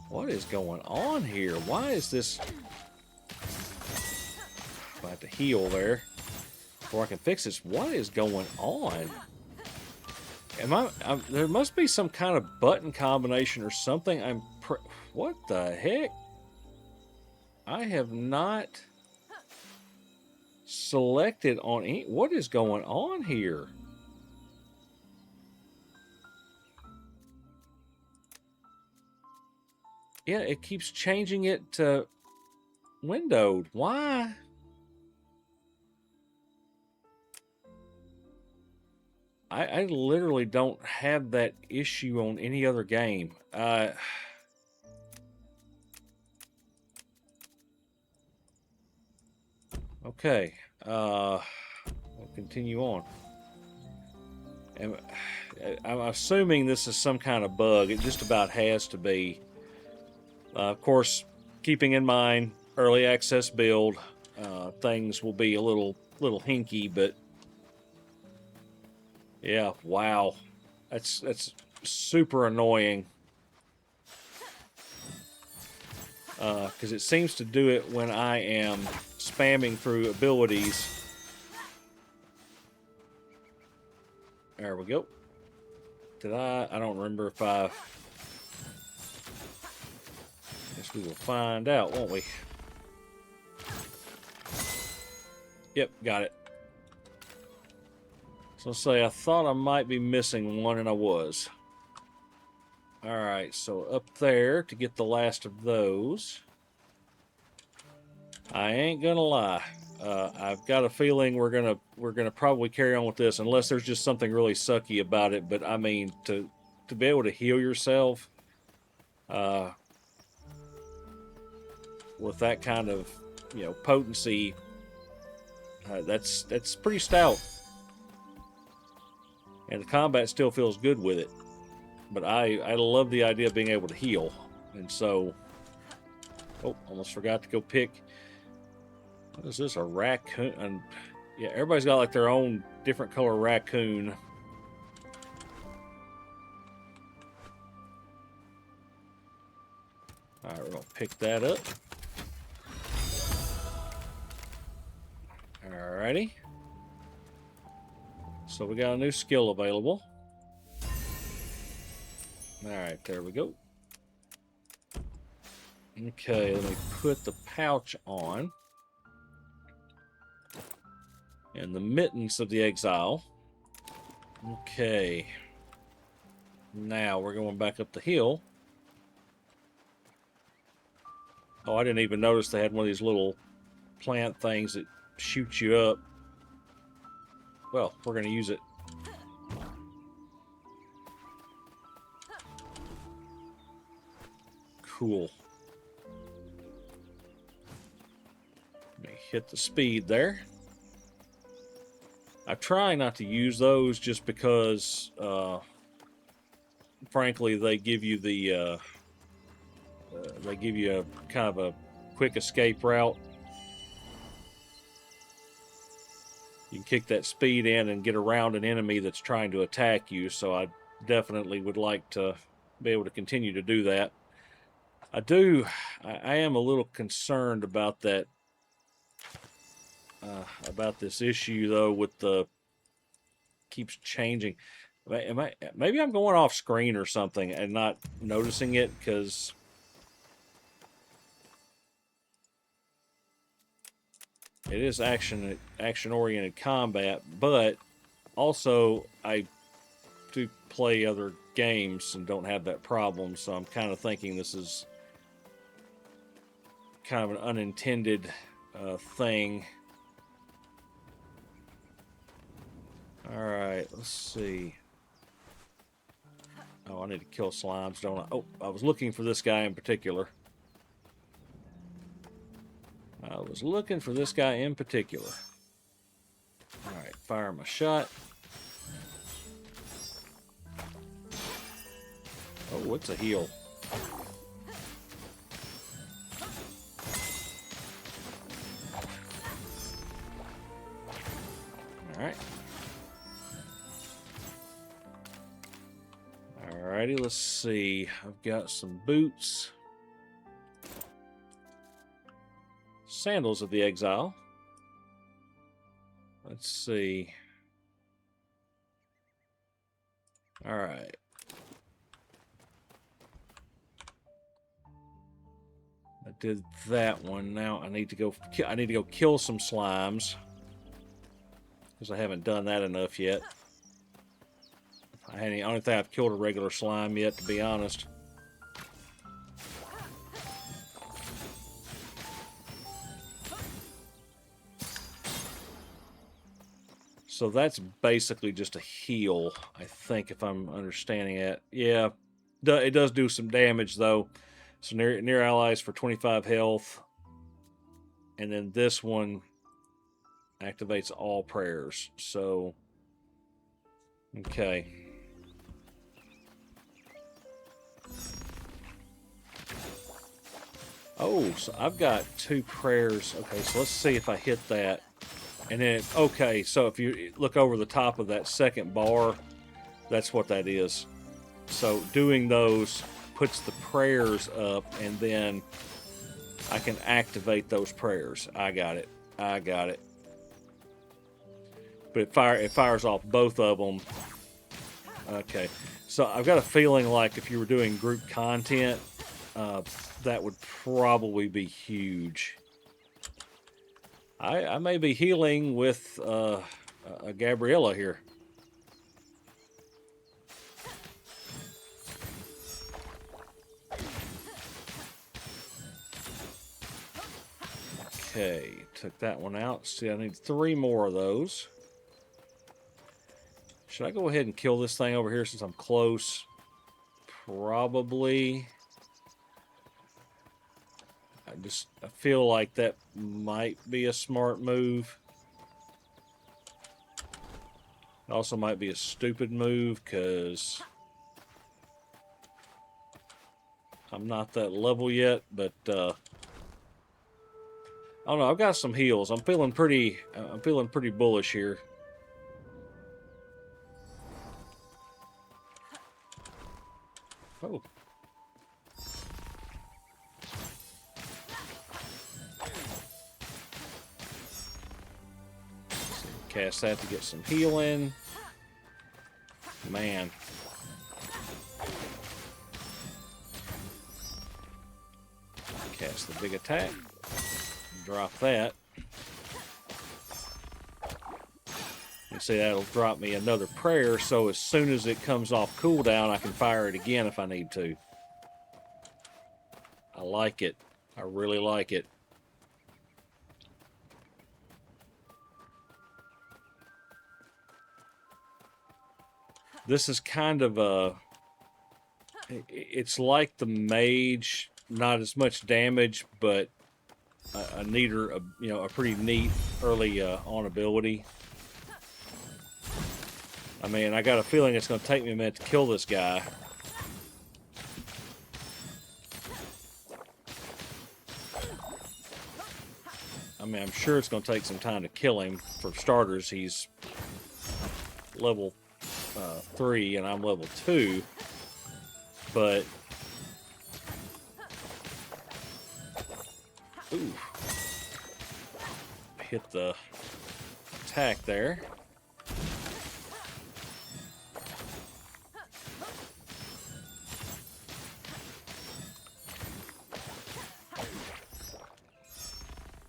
What is going on here? Why is this... I have to heal there before I can fix this. What is going on? There must be some kind of button combination or something. What the heck? I have not selected on any... What is going on here? Yeah, it keeps changing it to windowed. Why? I literally don't have that issue on any other game. Okay. We'll continue on. I'm assuming this is some kind of bug. It just about has to be. Of course, keeping in mind early access build, things will be a little hinky, but yeah, wow, that's super annoying. Because it seems to do it when I am spamming through abilities. There we go. Did I don't remember if I... Guess we will find out, won't we? Yep, got it. So say I thought I might be missing one, and I was. Alright, so up there to get the last of those. I ain't gonna lie. I've got a feeling we're gonna probably carry on with this unless there's just something really sucky about it. But I mean, to be able to heal yourself with that kind of potency, that's pretty stout. And the combat still feels good with it. But I love the idea of being able to heal. And so... Oh, almost forgot to go pick... What is this, a raccoon? And yeah, everybody's got like their own different color raccoon. Alright, we're going to pick that up. Alrighty. So we got a new skill available. Alright, there we go. Okay, let me put the pouch on. And the mittens of the exile. Okay. Now we're going back up the hill. Oh, I didn't even notice they had one of these little plant things that shoot you up. Well, we're going to use it. Cool. Let me hit the speed there. I try not to use those just because, frankly, they give you a kind of a quick escape route. You can kick that speed in and get around an enemy that's trying to attack you, so I definitely would like to be able to continue to do that. I am a little concerned about that, about this issue though with the keeps changing. Maybe I'm going off screen or something and not noticing it, because it is action oriented combat, but also I do play other games and don't have that problem, so I'm kind of thinking this is kind of an unintended thing. Alright, let's see. Oh, I need to kill slimes, don't I? Oh, I was looking for this guy in particular. I was looking for this guy in particular. Alright, fire my shot. Oh, it's a heal. Alright. Alrighty, let's see. I've got some boots. Sandals of the Exile. Let's see. Alright. I did that one. Now I need to go kill some slimes. Because I haven't done that enough yet. I don't think I've killed a regular slime yet, to be honest. So that's basically just a heal, I think, if I'm understanding it. Yeah, it does do some damage, though. So near allies for 25 health. And then this one activates all prayers. So, okay. Oh, so I've got 2 prayers. Okay, so let's see if I hit that. And then, okay, so if you look over the top of that second bar, that's what that is. So doing those puts the prayers up, and then I can activate those prayers. I got it. I got it. But it fires off both of them. Okay. So I've got a feeling like if you were doing group content, that would probably be huge. I may be healing with a Gabriella here. Okay, took that one out. See, I need 3 more of those. Should I go ahead and kill this thing over here since I'm close? Probably. I feel like that might be a smart move. It also might be a stupid move because I'm not that level yet, but I don't know. I've got some heals. I'm feeling pretty bullish here. Oh. Cast that to get some healing. Man. Cast the big attack. Drop that. You see, that'll drop me another prayer, so as soon as it comes off cooldown, I can fire it again if I need to. I like it. I really like it. This is kind of a... It's like the mage, not as much damage, but a neater, a pretty neat early on ability. I mean, I got a feeling it's going to take me a minute to kill this guy. I mean, I'm sure it's going to take some time to kill him. For starters, he's level 3 and I'm level 2. But... Ooh. Hit the attack there.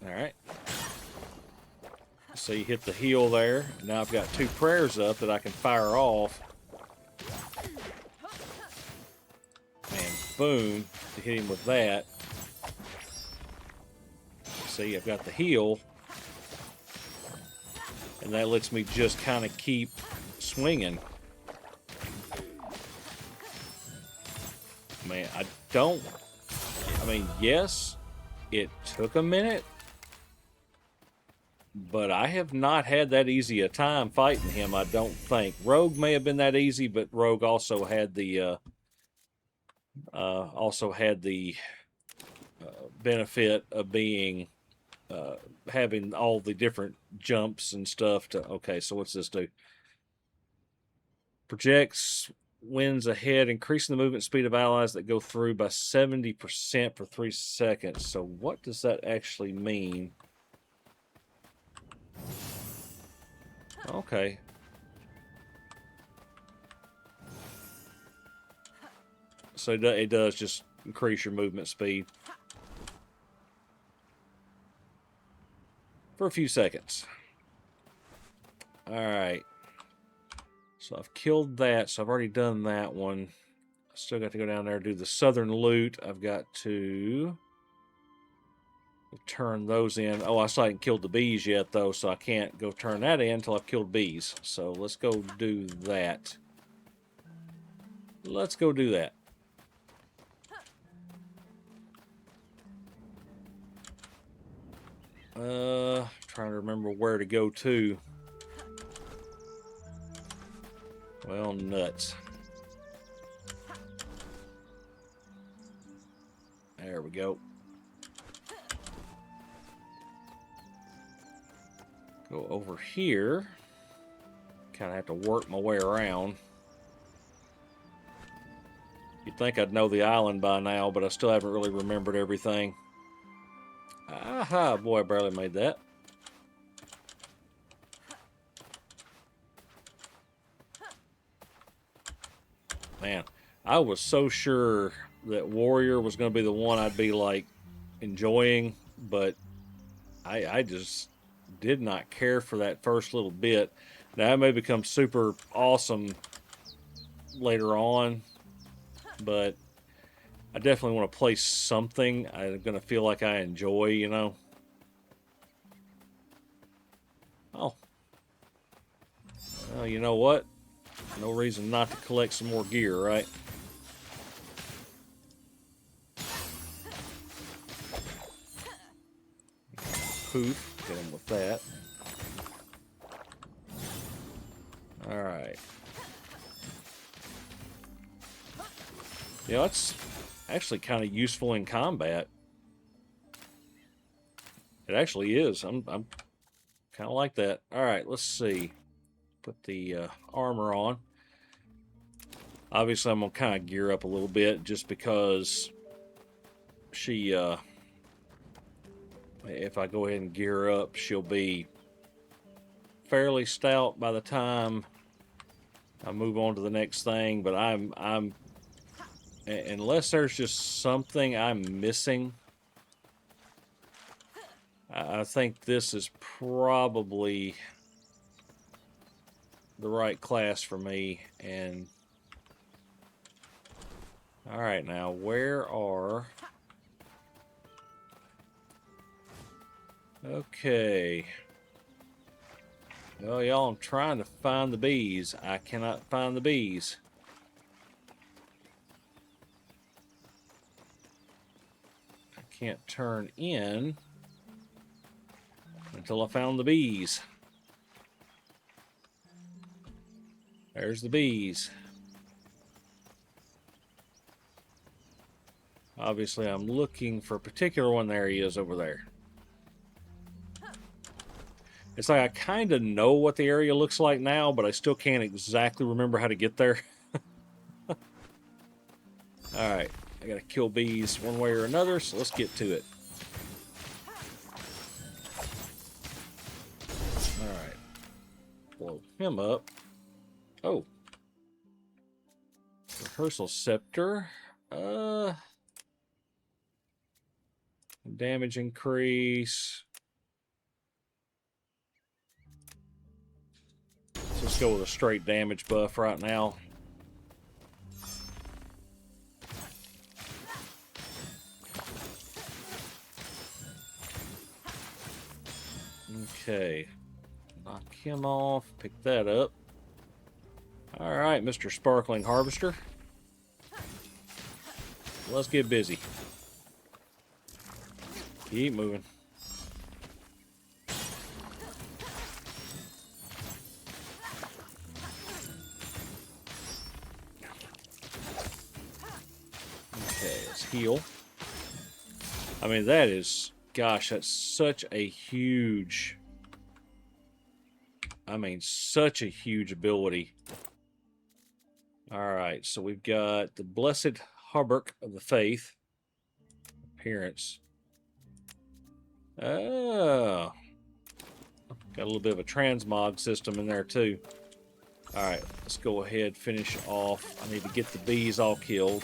Alright. So you hit the heal there. Now I've got 2 prayers up that I can fire off. And boom, to hit him with that. See, I've got the heal. And that lets me just kind of keep swinging. Man, yes, it took a minute, but I have not had that easy a time fighting him, I don't think. Rogue may have been that easy, but Rogue also had the benefit of being having all the different jumps and stuff to. Okay, so what's this do? Projects winds ahead, increasing the movement speed of allies that go through by 70% for 3 seconds. So what does that actually mean? Okay. So it does just increase your movement speed for a few seconds. Alright. So I've killed that, so I've already done that one. I still got to go down there and do the southern loot. I've got to turn those in. Oh, I still haven't killed the bees yet, though, so I can't go turn that in until I've killed bees. So let's go do that. Let's go do that. Trying to remember where to go to. Well, nuts. There we go. Go over here. Kind of have to work my way around. You'd think I'd know the island by now, but I still haven't really remembered everything. Aha, boy, I barely made that. Man, I was so sure that Warrior was going to be the one I'd be, like, enjoying, but I just did not care for that first little bit. Now, it may become super awesome later on, but I definitely want to play something I'm going to feel like I enjoy, you know? Oh. Well, you know what? No reason not to collect some more gear, right? Poof. Get him with that. Alright. You know, it's actually kind of useful in combat. It actually is. I'm kind of like that. Alright, let's see. Put the armor on. Obviously, I'm going to kind of gear up a little bit just because she, if I go ahead and gear up, she'll be fairly stout by the time I move on to the next thing. But I'm unless there's just something I'm missing, I think this is probably the right class for me. And all right, now where are... Okay. Well, y'all, I'm trying to find the bees. I cannot find the bees. I can't turn in until I found the bees. There's the bees. Obviously, I'm looking for a particular one. There he is over there. It's like I kind of know what the area looks like now, but I still can't exactly remember how to get there. Alright, I gotta kill bees one way or another, so let's get to it. Alright. Blow him up. Oh. Rehearsal scepter. Damage increase. Let's go with a straight damage buff right now. Okay. Knock him off. Pick that up. Alright, Mr. Sparkling Harvester. Let's get busy. Keep moving. heal. I mean, that is, gosh, that's such a huge, I mean, such a huge ability. All right, so we've got the Blessed Hauberk of the Faith. Appearance. Oh. Got a little bit of a transmog system in there, too. All right, let's go ahead, finish off. I need to get the bees all killed.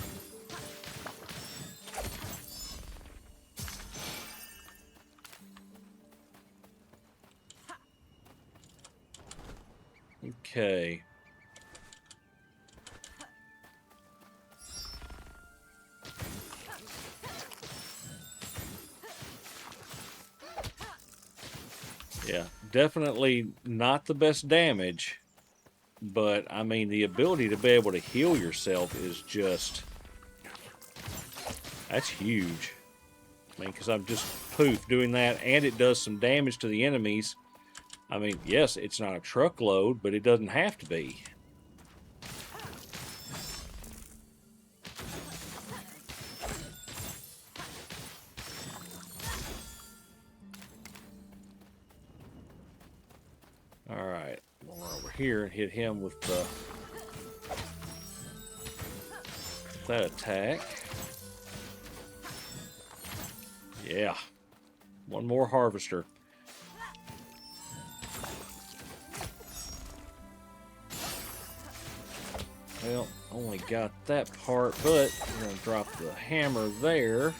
Okay. Yeah, definitely not the best damage, but I mean, the ability to be able to heal yourself is just, that's huge. I mean, because I'm just poof doing that, and it does some damage to the enemies. I mean, yes, it's not a truckload, but it doesn't have to be. All right, we're over here and hit him with that attack. Yeah, one more harvester. Well, only got that part, but we're going to drop the hammer there.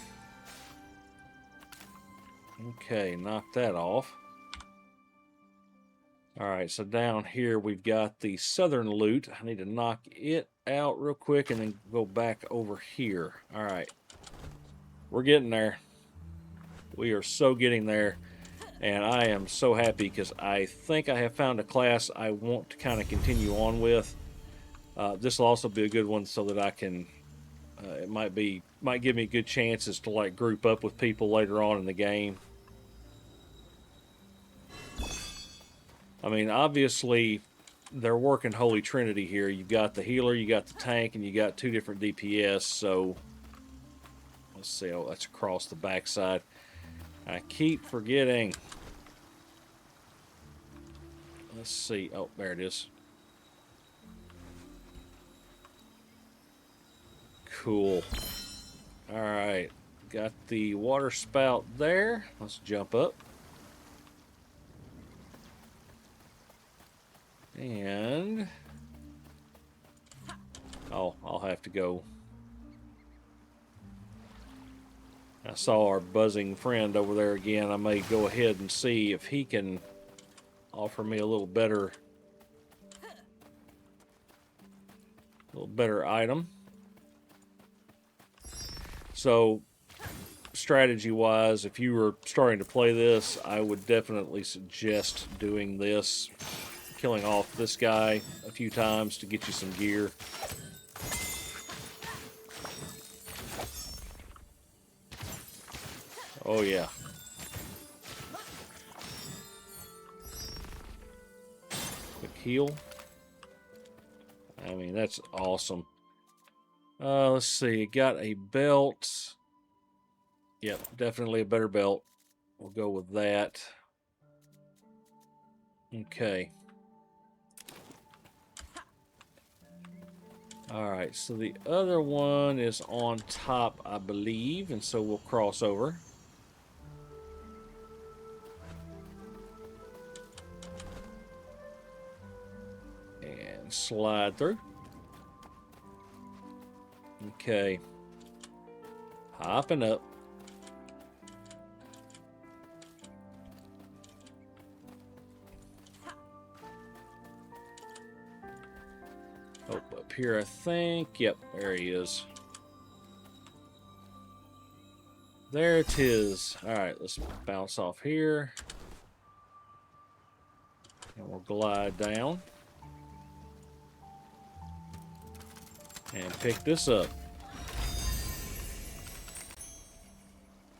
Okay, knock that off. All right, so down here we've got the southern loot. I need to knock it out real quick and then go back over here. All right, we're getting there. We are so getting there. And I am so happy because I think I have found a class I want to kind of continue on with. This will also be a good one so that I can, it might give me good chances to like group up with people later on in the game. I mean, obviously they're working Holy Trinity here. You've got the healer, you got the tank, and you got 2 different DPS. So let's see, oh, that's across the backside. I keep forgetting. Let's see. Oh, there it is. Cool. All right. Got the water spout there. Let's jump up. And... oh, I'll have to go. I saw our buzzing friend over there again. I may go ahead and see if he can offer me a little better item. So strategy wise, if you were starting to play this, I would definitely suggest doing this, killing off this guy a few times to get you some gear. Oh yeah. Quick heal. I mean, that's awesome. Let's see. Got a belt. Yep, definitely a better belt. We'll go with that. Okay. All right, so the other one is on top, I believe, and so we'll cross over. And slide through. Okay. Hopping up. Oh, up here, I think. Yep, there he is. There it is. All right, let's bounce off here. And we'll glide down. And pick this up.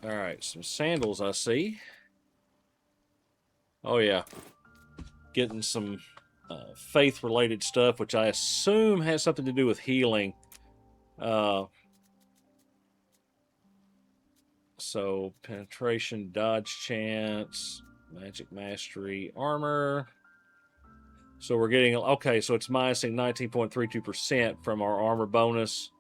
All right, some sandals I see. Oh yeah, getting some faith-related stuff, which I assume has something to do with healing. So penetration, dodge chance, magic mastery, armor. So we're getting, okay, so it's minusing 19.32% from our armor bonus.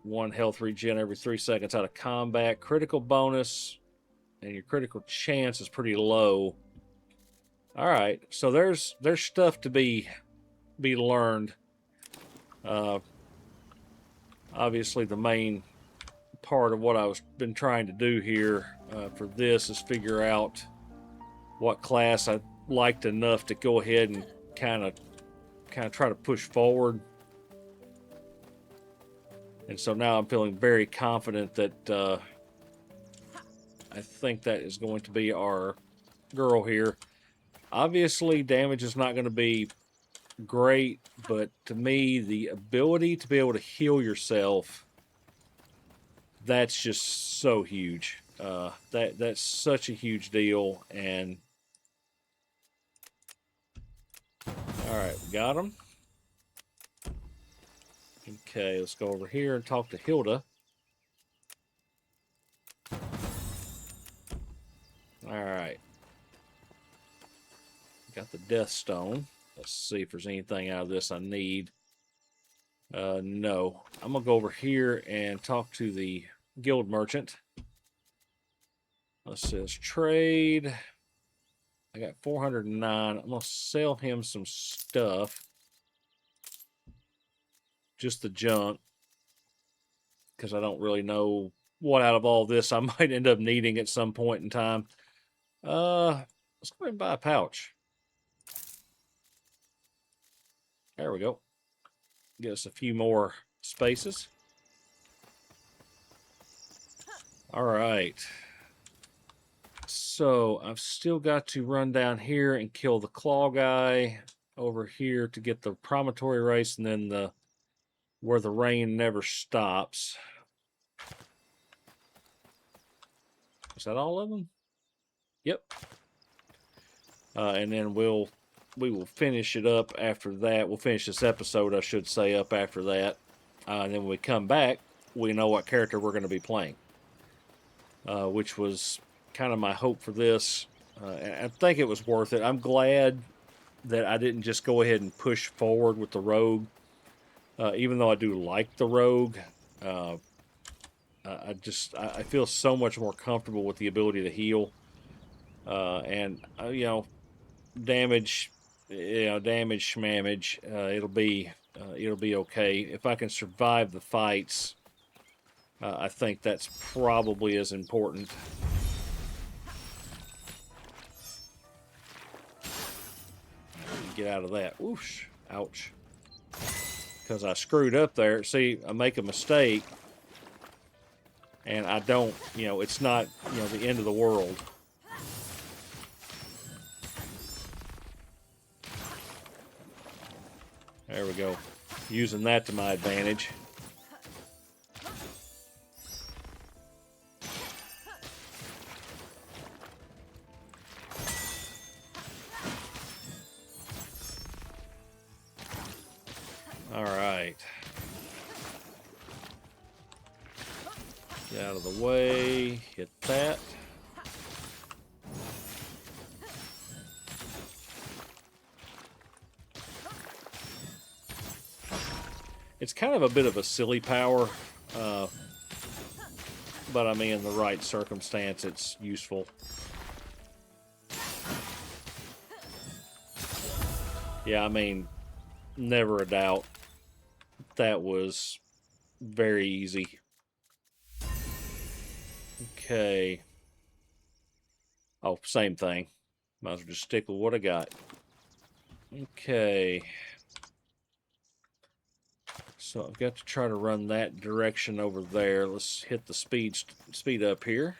1 health regen every 3 seconds out of combat. Critical bonus, and your critical chance is pretty low. All right, so there's stuff to be learned. Obviously, the main part of what I've been trying to do here for this is figure out what class I liked enough to go ahead and kind of try to push forward. And so now I'm feeling very confident that I think that is going to be our girl here. Obviously, damage is not going to be great, but to me, the ability to be able to heal yourself, that's just so huge. That's such a huge deal. And all right, we got him. Okay, let's go over here and talk to Hilda. All right. Got the Death Stone. Let's see if there's anything out of this I need. No. I'm going to go over here and talk to the guild merchant. It says trade. I got 409. I'm going to sell him some stuff. Just the junk. Because I don't really know what out of all this I might end up needing at some point in time. Let's go ahead and buy a pouch. There we go. Get us a few more spaces. All right. So I've still got to run down here and kill the claw guy over here to get the promontory race, and then where the rain never stops. Is that all of them? Yep. And then we will finish it up after that. We'll finish this episode, I should say, up after that. And then when we come back, we know what character we're going to be playing. Which was kind of my hope for this. And I think it was worth it. I'm glad that I didn't just go ahead and push forward with the rogue. Even though I do like the rogue, I feel so much more comfortable with the ability to heal. And you know, damage schmamage, it'll be okay. If I can survive the fights, I think that's probably as important. Get out of that. Whoosh. Ouch. Because I screwed up there. See, I make a mistake, and I don't, it's not, the end of the world. There we go. Using that to my advantage. All right. Get out of the way. Hit that. It's kind of a bit of a silly power, but I mean, in the right circumstance, it's useful. Yeah, I mean, never a doubt. That was very easy. Okay. Oh, same thing. Might as well just stick with what I got. Okay. So I've got to try to run that direction over there. Let's hit the speed up here.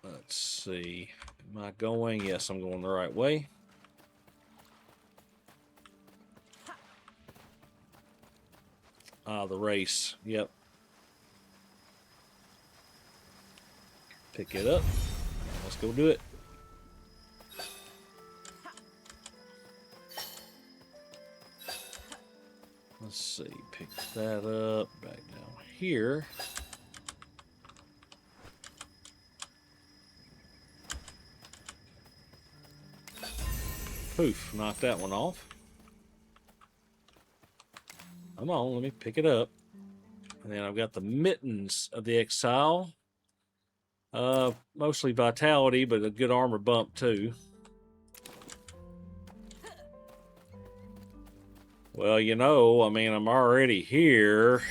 Let's see. Am I going? Yes, I'm going the right way. The race. Yep. Pick it up. Let's Let's go do it. Let's see, pick that up, back down here. Poof, knocked that one off. Come on, let me pick it up. And then I've got the Mittens of the Exile. Mostly vitality, but a good armor bump too. Well, you know, I mean, I'm already here.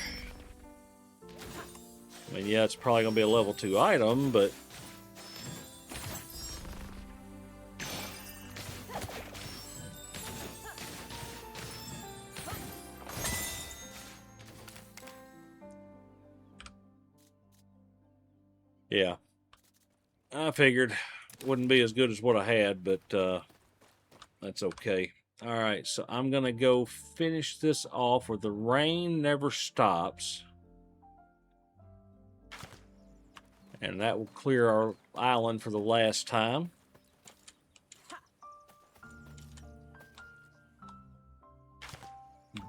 I mean, yeah, it's probably going to be a level 2 item, but... yeah. I figured it wouldn't be as good as what I had, but that's okay. All right, so I'm going to go finish this off where the rain never stops. And that will clear our island for the last time.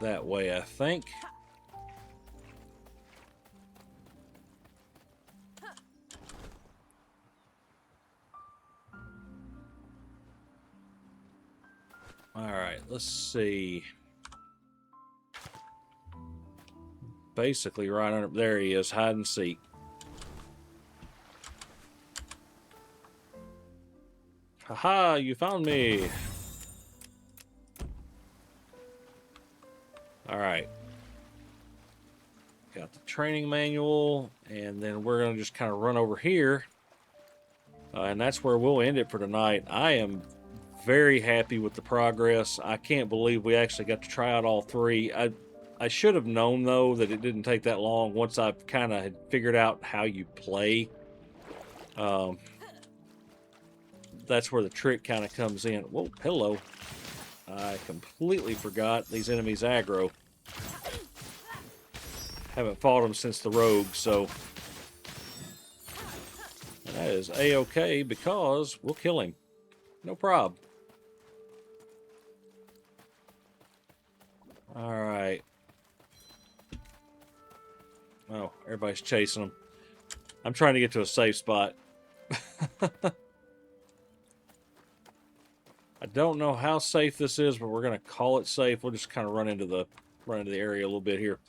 That way, I think. All right, let's see. Basically, right under there he is, hide and seek. Haha, you found me. All right. Got the training manual, and then we're going to just kind of run over here. And that's where we'll end it for tonight. I am very happy with the progress. I can't believe we actually got to try out all 3. I should have known, though, that it didn't take that long once I kind of had figured out how you play. That's where the trick kind of comes in. Whoa, hello. I completely forgot these enemies aggro. Haven't fought them since the rogue, so... that is A-okay because we'll kill him. No problem. Alright. Oh, everybody's chasing them. I'm trying to get to a safe spot. I don't know how safe this is, but we're going to call it safe. We'll just kind of run into the area a little bit here.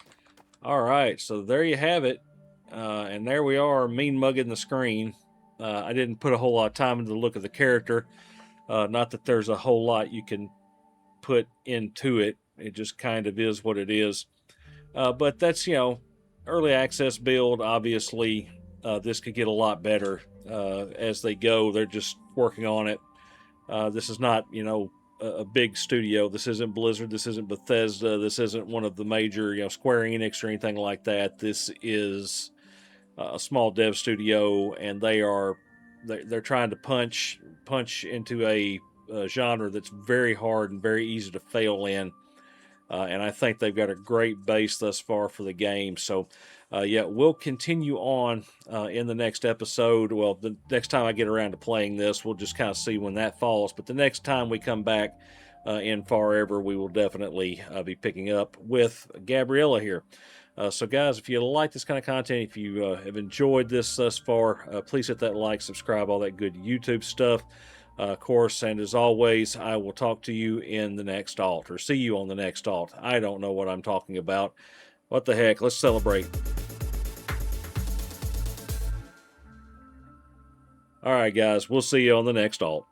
Alright, so there you have it. And there we are, mean mugging the screen. I didn't put a whole lot of time into the look of the character. Not that there's a whole lot you can put into it. It just kind of is what it is. But that's, you know, early access build. Obviously, this could get a lot better as they go. They're just working on it. This is not, you know, a big studio. This isn't Blizzard. This isn't Bethesda. This isn't one of the major, you know, Square Enix or anything like that. This is a small dev studio, and they're trying to punch into a genre that's very hard and very easy to fail in. And I think they've got a great base thus far for the game. So, yeah, we'll continue on in the next episode. Well, the next time I get around to playing this, we'll just kind of see when that falls. But the next time we come back in Farever, we will definitely be picking up with Gabriella here. So, guys, if you like this kind of content, if you have enjoyed this thus far, please hit that like, subscribe, all that good YouTube stuff. Of course, and as always, I will talk to you in the next alt, or see you on the next alt. I don't know what I'm talking about. What the heck? Let's celebrate. All right, guys, we'll see you on the next alt.